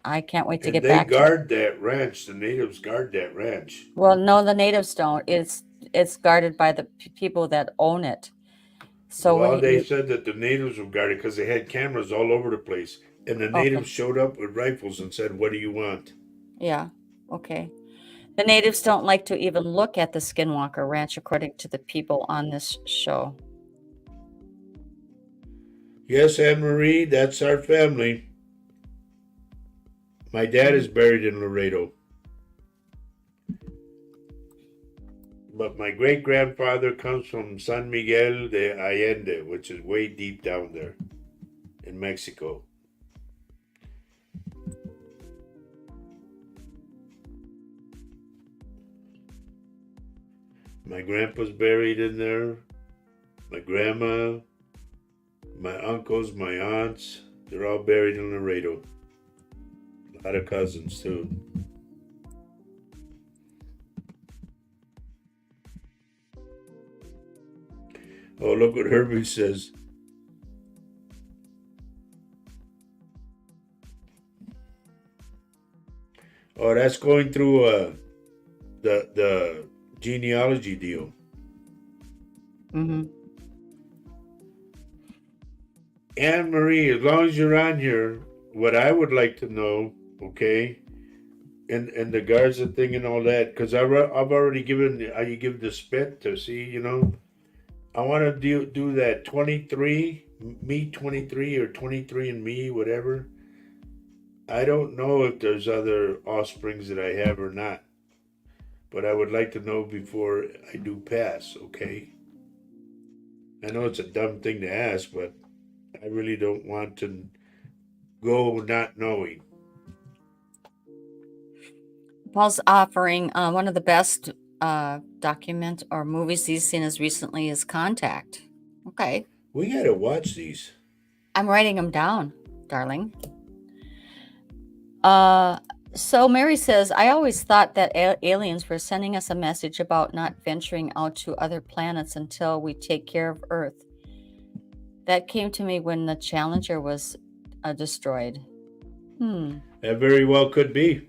I can't wait to And get they back to it. guard that ranch. The natives guard that ranch. Well, no, the natives don't. It's guarded by the people that own it. So Well, they said that the natives were guarded because they had cameras all over the place. And the okay, natives showed up with rifles and said, "What do you want?" yeah, okay. The natives don't like to even look at the Skinwalker Ranch, according to the people on this show. Yes, Anne Marie, that's our family. My dad is buried in Laredo, but my great grandfather comes from San Miguel de Allende, which is way deep down there in Mexico. My grandpa's buried in there. My grandma, my uncles, my aunts, they're all buried in Laredo. A lot of cousins, too. Oh, look what Herbie says. Oh, that's going through the genealogy deal. Mm-hmm. Anne Marie, as long as you're on here, what I would like to know, okay, and the Garza thing and all that, because I've already given you give the spit to see, I want to do that 23 me 23 or 23 and me whatever. I don't know if there's other offsprings that I have or not, but I would like to know before I do pass. Okay, I know it's a dumb thing to ask, but I really don't want to go not knowing. Paul's offering one of the best document or movies he's seen as recently as Contact. Okay. We gotta watch these. I'm writing them down, darling. So Mary says, I always thought that aliens were sending us a message about not venturing out to other planets until we take care of Earth. That came to me when the Challenger was destroyed. That very well could be.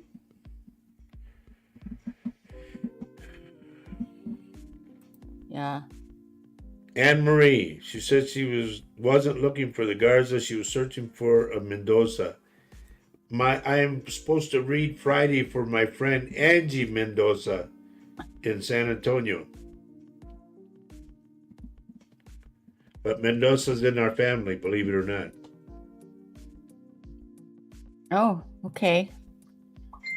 Yeah. Anne Marie, she said wasn't looking for the Garza, she was searching for a Mendoza. I am supposed to read Friday for my friend Angie Mendoza in San Antonio. But Mendoza's in our family, believe it or not. Oh, okay.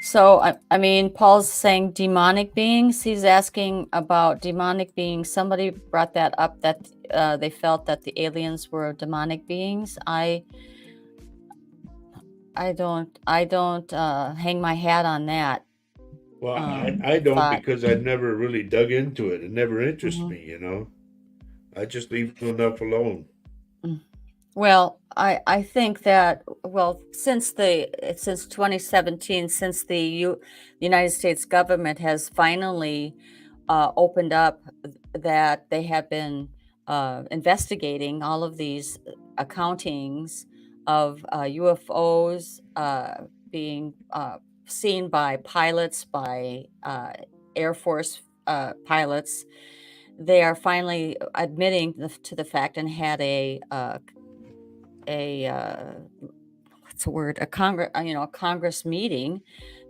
So, I mean, Paul's saying demonic beings. He's asking about demonic beings. Somebody brought that up, that they felt that the aliens were demonic beings. I don't hang my hat on that. Well, I don't thought. because I never really dug into it. It never interests Mhm. me. I just leave enough alone. Well, I think that, well, since 2017, since the United States government has finally opened up that they have been investigating all of these accountings of UFOs being seen by pilots, by Air Force pilots. They are finally admitting to the fact, and had a what's the word, a Congress, a Congress meeting,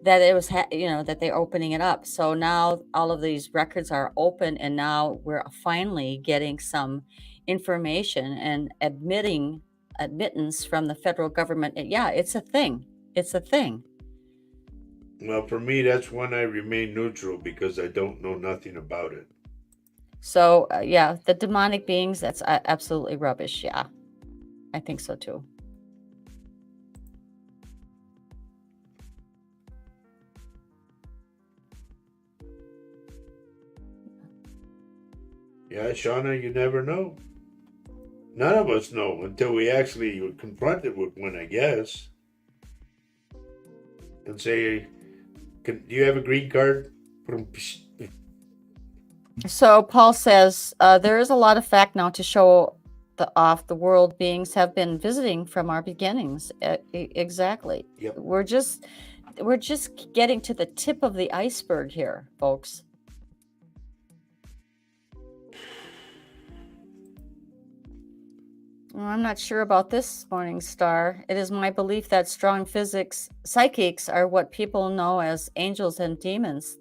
that it was that they're opening it up. So now all of these records are open, and now we're finally getting some information and admittance from the federal government. Yeah, it's a thing. It's a thing. Well, for me, that's when I remain neutral because I don't know nothing about it. So yeah, the demonic beings, that's absolutely rubbish. Yeah, I think so too. Yeah, Shauna, you never know. None of us know until we actually are confronted with one, I guess. And say, do you have a green card? So Paul says there is a lot of fact now to show the world beings have been visiting from our beginnings. Exactly. Yep. We're just getting to the tip of the iceberg here, folks. Well, I'm not sure about this, Morning Star. It is my belief that strong psychics are what people know as angels and demons.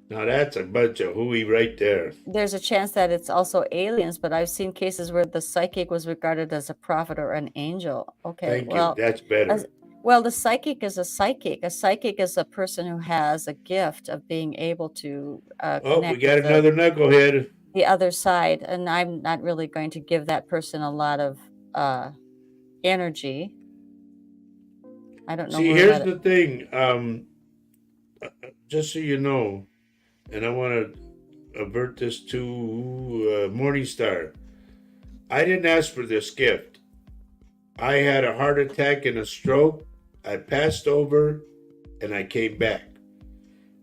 Now that's a bunch of hooey right there. There's a chance that it's also aliens, but I've seen cases where the psychic was regarded as a prophet or an angel. Okay, Thank you. well, That's as better. well, the psychic is a psychic. A psychic is a person who has a gift of being able to Oh, we connect got with another knucklehead. the other side, and I'm not really going to give that person a lot of energy. I don't know See, where here's that. the thing. Just so you know, and I want to avert this to Morningstar. I didn't ask for this gift. I had a heart attack and a stroke. I passed over and I came back.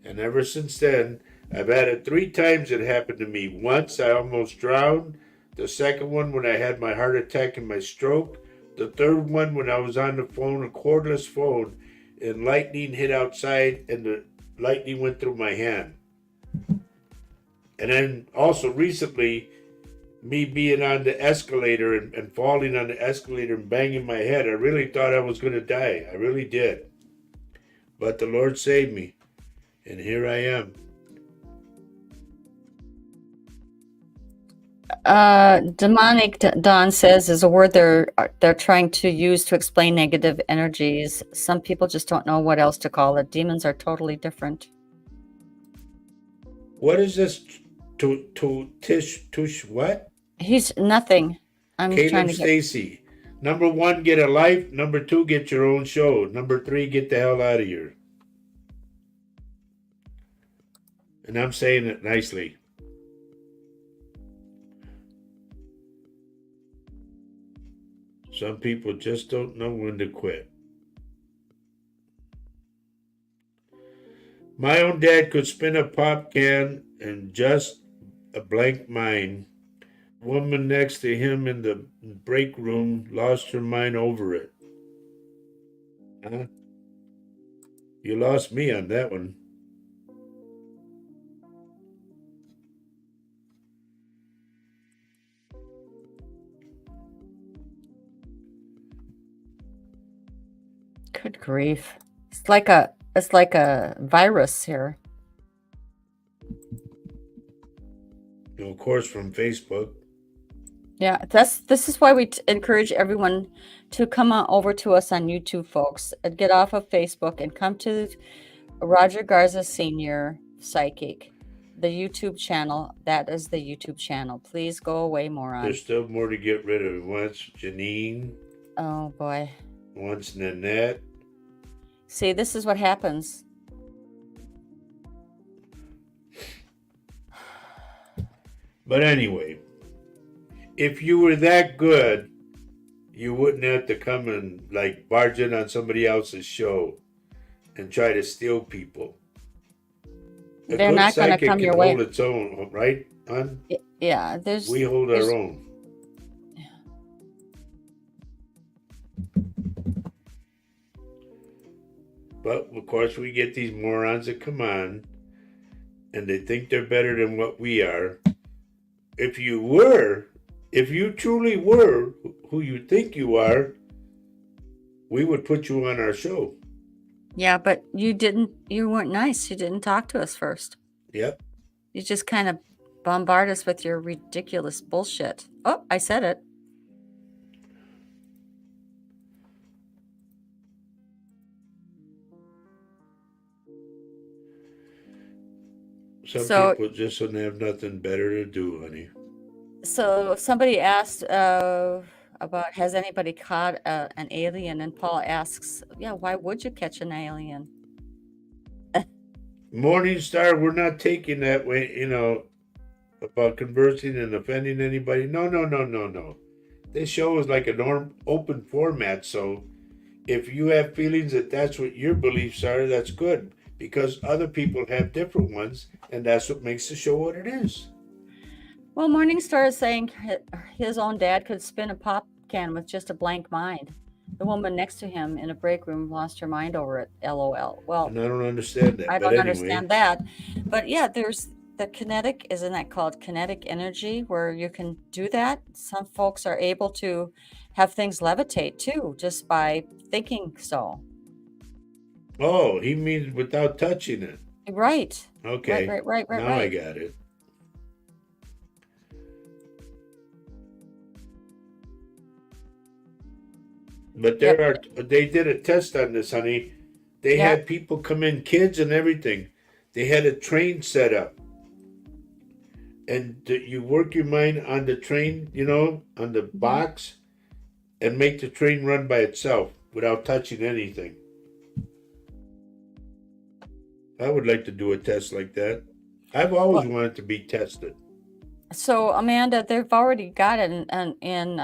And ever since then, I've had it 3 times. It happened to me. Once I almost drowned. The second one when I had my heart attack and my stroke. The third one when I was on the phone, a cordless phone, and lightning hit outside and the lightning went through my hand. And then also recently, me being on the escalator and falling on the escalator and banging my head, I really thought I was going to die. I really did. But the Lord saved me. And here I am. Demonic, Don says, is a word they're trying to use to explain negative energies. Some people just don't know what else to call it. Demons are totally different. What is this? Tush what? He's nothing. I'm trying Caleb to get. Stacy. Number 1, get a life. Number 2, get your own show. Number 3, get the hell out of here. And I'm saying it nicely. Some people just don't know when to quit. My own dad could spin a pop can and just a blank mind. The woman next to him in the break room lost her mind over it. Huh? You lost me on that one. Good grief! It's like a virus here. Of course, from Facebook. Yeah, this is why we encourage everyone to come on over to us on YouTube, folks, and get off of Facebook and come to Roger Garza Senior Psychic, the YouTube channel. That is the YouTube channel. Please go away, moron. There's still more to get rid of. Once Janine, Oh boy. once Nanette. See, this is what happens. But anyway, if you were that good, you wouldn't have to come and like barge in on somebody else's show and try to steal people. A They're good not going to psychic come can your way. hold its own, right? Hon? Yeah, We hold our own. But of course, we get these morons that come on and they think they're better than what we are. If you truly were who you think you are, we would put you on our show. Yeah, but you weren't nice. You didn't talk to us first. Yep. You just kind of bombard us with your ridiculous bullshit. Oh, I said it. Some people just don't have nothing better to do, honey. So somebody asked about has anybody caught an alien, and Paul asks, yeah, why would you catch an alien? Morningstar, we're not taking that way, about conversing and offending anybody. No. This show is like an open format, so if you have feelings that that's what your beliefs are, that's good, because other people have different ones, and that's what makes the show what it is. Well, Morningstar is saying his own dad could spin a pop can with just a blank mind. The woman next to him in a break room lost her mind over it. LOL. Well, and I don't understand that. I don't understand that. But yeah, there's the kinetic, isn't that called kinetic energy, where you can do that? Some folks are able to have things levitate too, just by thinking so. Oh, he means without touching it. Right. Okay, now I Right. got it. But Yep. they did a test on this, honey. They Yep. had people come in, kids and everything. They had a train set up, and you work your mind on the train, on the Mhm. box, and make the train run by itself without touching anything. I would like to do a test like that. I've always Well, wanted to be tested. so Amanda, they've already got it in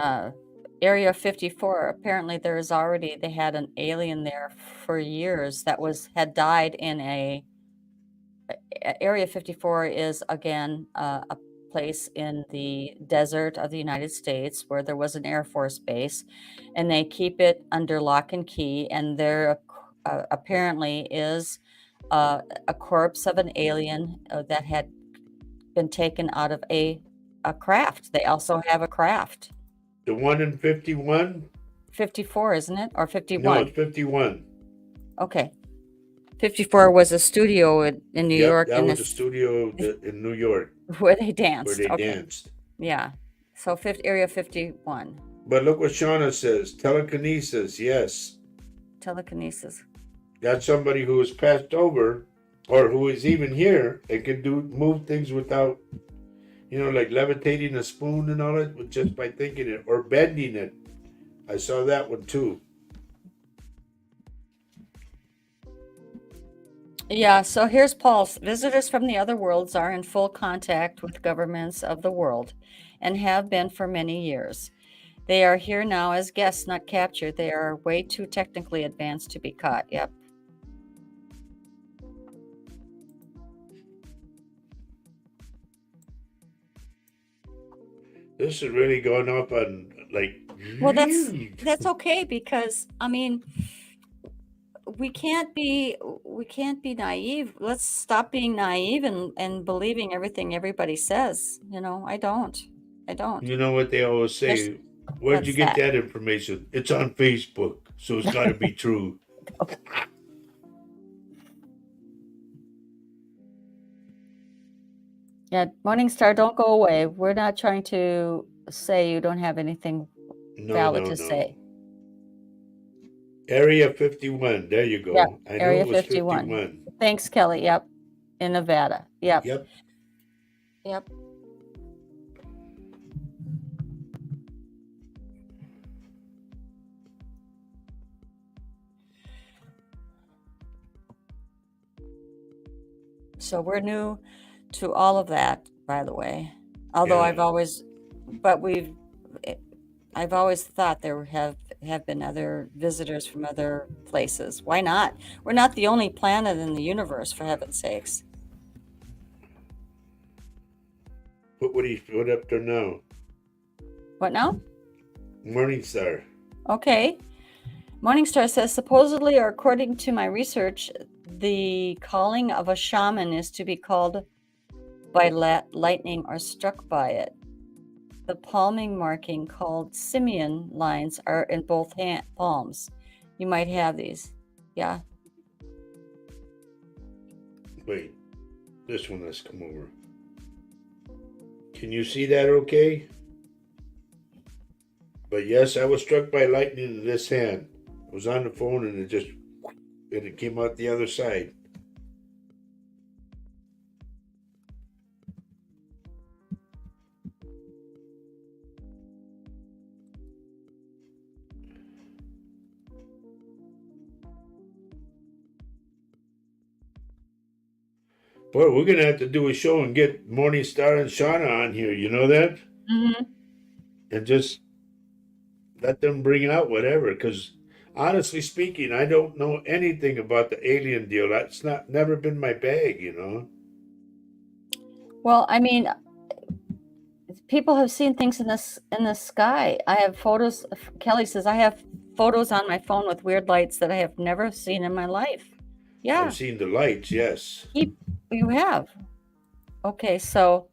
Area 54. Apparently, they had an alien there for years that had died in Area 54 is again a place in the desert of the United States where there was an Air Force base, and they keep it under lock and key. And there apparently is a corpse of an alien that had been taken out of a craft. They also have a craft. The one in 51? 54, isn't it? Or No, 51? it's 51. Okay. 54 was a studio in New Yep, York that in was a this studio in New York where they where danced. they Okay. danced. Yeah. So Area 51, But look what Shauna says telekinesis, yes. telekinesis. That's somebody who is passed over or who is even here and can move things without, like levitating a spoon and all that, just by thinking it or bending it. I saw that one too. Yeah, so here's Paul's. Visitors from the other worlds are in full contact with governments of the world and have been for many years. They are here now as guests, not captured. They are way too technically advanced to be caught. Yep. This is really going up on like. Well, that's okay because I mean, we can't be naive. Let's stop being naive and believing everything everybody says. I don't. I don't. You know what they always There's say? Where'd you What's get that? that information? It's on Facebook, so it's got to be true. Yeah, Morningstar, don't go away. We're not trying to say you don't have anything No, valid no, to no. say. Area 51. There you Yeah, go. I knew Area it was 51. 51. Thanks, Kelly. Yep, in Nevada. Yep, Yep. yep. So we're new to all of that, by the way. Although Yeah. but I've always thought there have been other visitors from other places. Why not? We're not the only planet in the universe, for heaven's sakes. What do you put up there now? What now? Morningstar. Okay. Morningstar says, supposedly, or according to my research, the calling of a shaman is to be called by lightning or struck by it. The palming marking called simian lines are in both palms. You might have these. Yeah. Wait, this one has come over. Can you see that okay? But yes, I was struck by lightning in this hand. I was on the phone and it came out the other side. Boy, we're gonna have to do a show and get Morningstar and Shauna on here. You know that? Mm-hmm. And just let them bring out whatever. Because honestly speaking, I don't know anything about the alien deal. That's never been my bag. Well, I mean, people have seen things in the sky. I have photos. Kelly says I have photos on my phone with weird lights that I have never seen in my life. Yeah, I've seen the lights. Yes. you have. Okay, so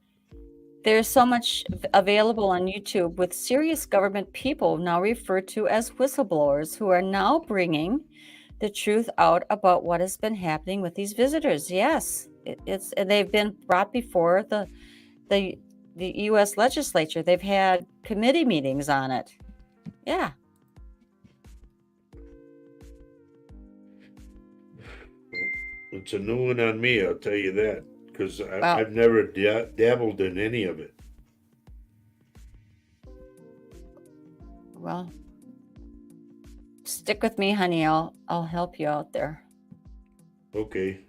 there's so much available on YouTube with serious government people now referred to as whistleblowers who are now bringing the truth out about what has been happening with these visitors. Yes, they've been brought before the U.S. legislature. They've had committee meetings on it. Yeah. It's a new one on me, I'll tell you that, because Well, I've never dabbled in any of it. well, stick with me, honey. I'll help you out there. Okay.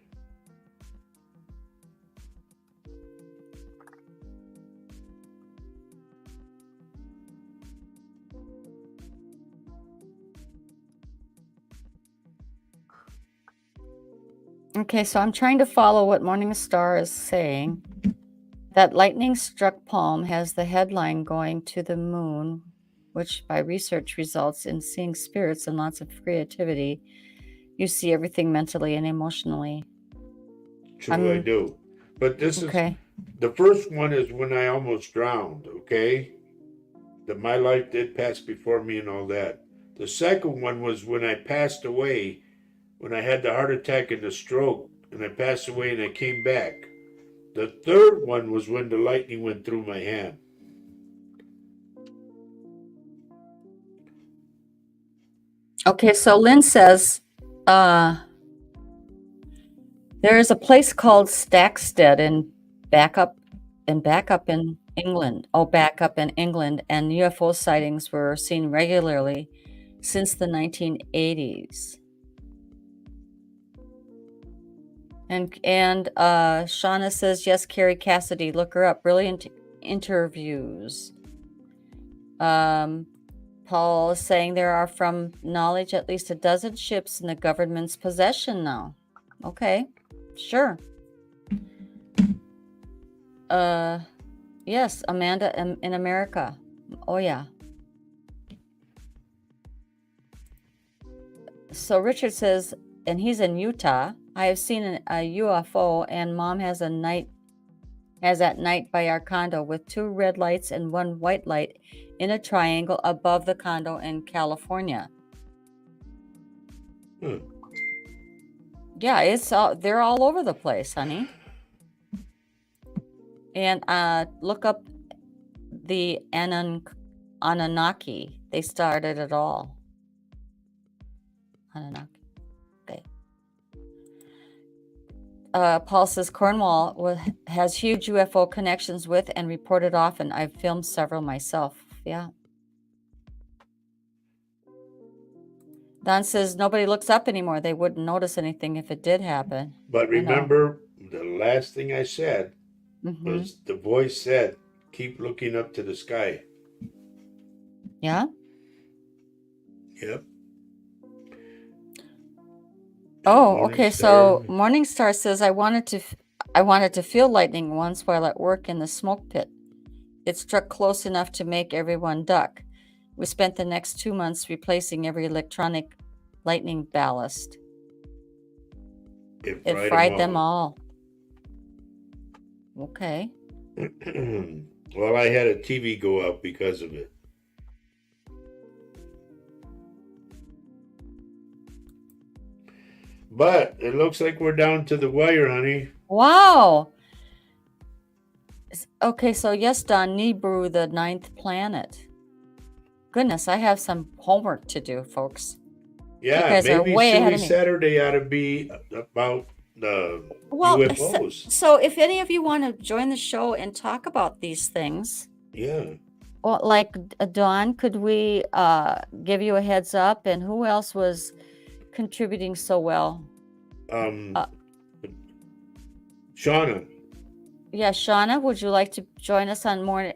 Okay, so I'm trying to follow what Morning Star is saying. That lightning struck palm has the headline going to the moon, which by research results in seeing spirits and lots of creativity. You see everything mentally and emotionally. True, I do. But this is Okay. the first one is when I almost drowned, okay? That my life did pass before me and all that. The second one was when I passed away, when I had the heart attack and the stroke, and I passed away and I came back. The third one was when the lightning went through my hand. Okay, so Lynn says there is a place called Stackstead back up in England. Oh, back up in England, and UFO sightings were seen regularly since the 1980s. And Shauna says, yes, Carrie Cassidy, look her up. Brilliant interviews. Paul is saying there are, from knowledge, at least a dozen ships in the government's possession now. Okay, sure. Yes, Amanda in America. Oh, yeah. So Richard says, and he's in Utah, I have seen a UFO, and Mom has at night by our condo with 2 red lights and 1 white light in a triangle above the condo in California. Yeah, they're all over the place, honey. And look up the Anunnaki. They started it all. Anunnaki. Okay. Paul says Cornwall has huge UFO connections with and reported often. I've filmed several myself. Yeah. Don says nobody looks up anymore. They wouldn't notice anything if it did happen. But remember, the last thing I said was the voice said, keep looking up to the sky. Yeah? Yep. Oh, okay. So Morningstar says I wanted to feel lightning once while at work in the smoke pit. It struck close enough to make everyone duck. We spent the next 2 months replacing every electronic lightning ballast. It fried them all. Okay. Well, I had a TV go out because of it. But it looks like we're down to the wire, honey. Wow. Okay, so yes, Don, Nibiru, the 9th planet. Goodness, I have some homework to do, folks. Yeah, maybe Silly Saturday ought to be about the UFOs. So if any of you want to join the show and talk about these things, yeah. Well, like Dawn, could we give you a heads up? And who else was contributing so well? Shauna. Yeah, Shauna, would you like to join us on Morning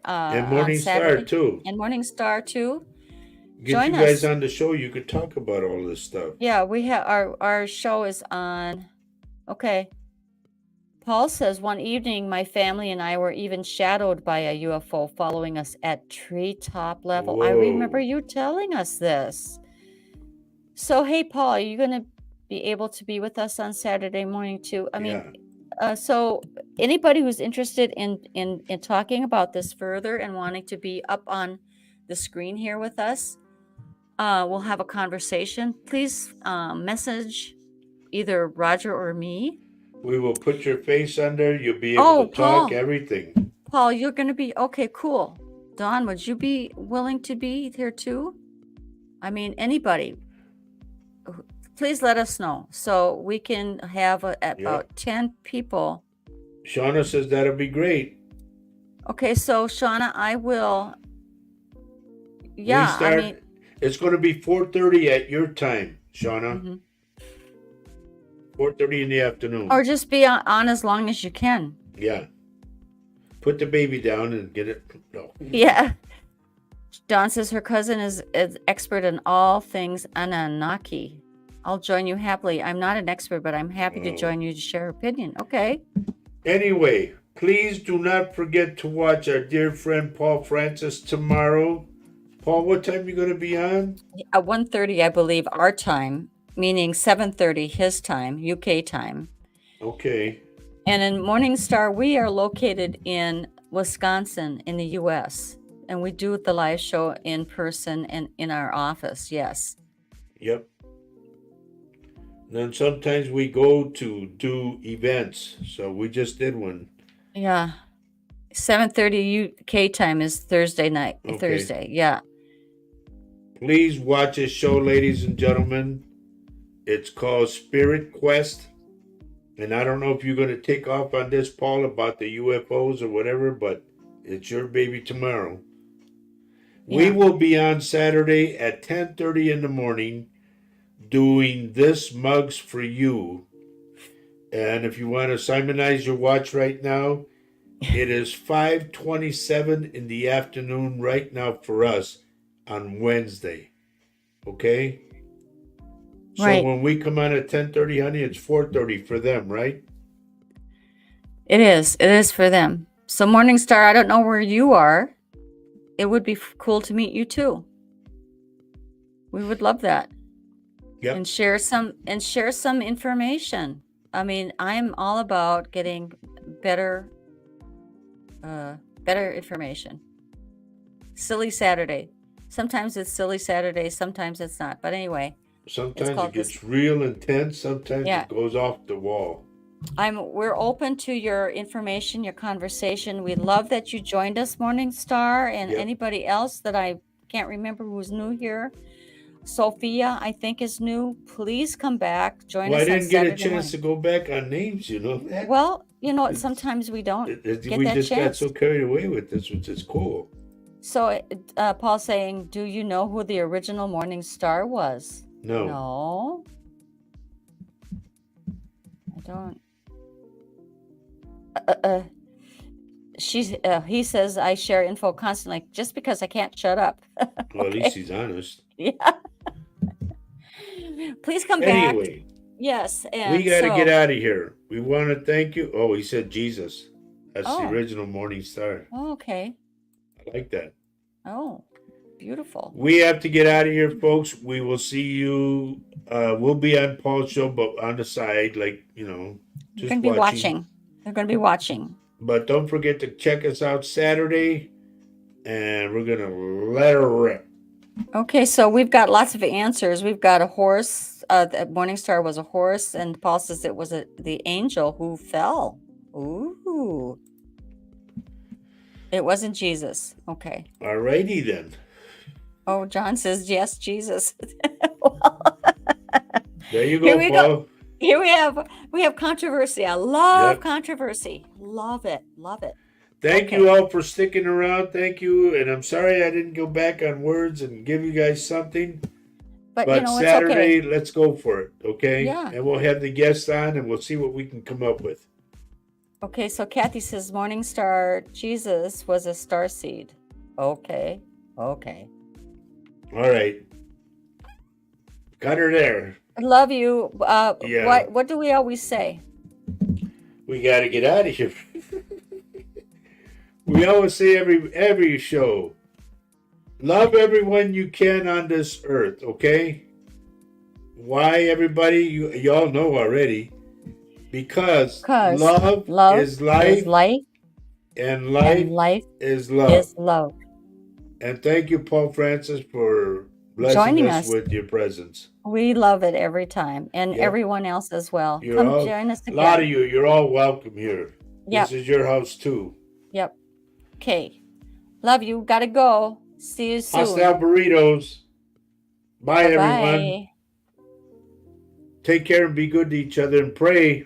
Star too? And Morning Star too. Get you guys on the show. You could talk about all this stuff. Yeah, we have our show is on. Okay. Paul says one evening my family and I were even shadowed by a UFO following us at treetop level. Whoa. I remember you telling us this. So hey, Paul, are you going to be able to be with us on Saturday morning too? I mean, so anybody who's interested in talking about this further and wanting to be up on the screen here with us, we'll have a conversation. Please message either Roger or me We will put your face under. You'll be able Oh, to talk, Paul. everything. Paul, you're going to be okay. Cool. Dawn, would you be willing to be here too? I mean, anybody. Please let us know so we can have about 10 people. Shauna says that'll be great. Okay, so Shauna, I will. We start. It's going to be 4:30 at your time, Shauna. Mhm. 4:30 in the afternoon. Or just be on as long as you can. Yeah. Put the baby down and get it. No. Yeah. Dawn says her cousin is expert in all things Anunnaki. I'll join you happily. I'm not an expert, but I'm happy to join you to share opinion. Okay. Anyway, please do not forget to watch our dear friend Paul Francis tomorrow. Paul, what time are you going to be on? At 1:30, I believe, our time, meaning 7:30 his time, UK time. Okay. And in Morningstar, we are located in Wisconsin in the U.S., and we do the live show in person and in our office, yes. Yep. Then sometimes we go to do events. So we just did one. Yeah. 7:30 UK time is Thursday night. Okay. Thursday, yeah. Please watch this show, ladies and gentlemen. It's called Spirit Quest. And I don't know if you're going to take off on this, Paul, about the UFOs or whatever, but it's your baby tomorrow. Yeah. We will be on Saturday at 10:30 in the morning doing This Mugs for You. And if you want to simonize your watch right now, it is 5:27 in the afternoon right now for us on Wednesday. Okay? So right. When we come on at 10:30, honey, it's 4:30 for them, right? It is. It is for them. So Morningstar, I don't know where you are. It would be cool to meet you too. We would love that. Yep. And share some information. I mean, I'm all about getting better information. Silly Saturday. Sometimes it's Silly Saturday, sometimes it's not. But anyway. Sometimes it gets real intense. Sometimes it goes off the wall. We're open to your information, your conversation. We love that you joined us, Morningstar, and anybody else that I can't remember who's new here. Sophia, I think, is new. Please come back. Join us on Saturday morning. I didn't get a chance to go back on names, you know that? Well, you know, sometimes we don't get that chance. We just got so carried away with this, which is cool. So, Paul's saying, do you know who the original Morningstar was? No. No. I don't. He says I share info constantly just because I can't shut up. Well, at least he's honest. Yeah. Please come back. Anyway. Yes. And we got to get out of here. We want to thank you. Oh, he said Jesus. That's the original Morningstar. Oh, okay. I like that. Oh, beautiful. We have to get out of here, folks. We will see you. We'll be on Paul's show, but on the side, like, you know, just going to be watching. They're going to be watching. But don't forget to check us out Saturday, and we're going to let her rip. Okay, so we've got lots of answers. We've got a horse. Morningstar was a horse, and Paul says it was the angel who fell. Ooh. It wasn't Jesus. Okay. All righty then. Oh, John says, yes, Jesus. There you go, Paul. Here we have controversy. I love controversy. Love it. Thank you all for sticking around. Thank you. And I'm sorry I didn't go back on words and give you guys something. But you know, Saturday, it's okay. Let's go for it. Okay? Yeah. And we'll have the guests on and we'll see what we can come up with. Okay, so Kathy says Morningstar Jesus was a starseed. Okay. All right. Got her there. I love you. What do we always say? We got to get out of here. We always say every show, love everyone you can on this earth, okay? Why, everybody? You all know already. Because love is life, and life is love. And thank you, Paul Francis, for blessing joining us us. with your presence. We love it every time, and Yep. everyone else as well. You're Come all, join us a lot of again. you're all welcome here. This Yep, is your house too. yep. Okay. Love you. Gotta go. See you Hostile soon. burritos. Bye, everyone. Bye-bye. Take care and be good to each other and pray.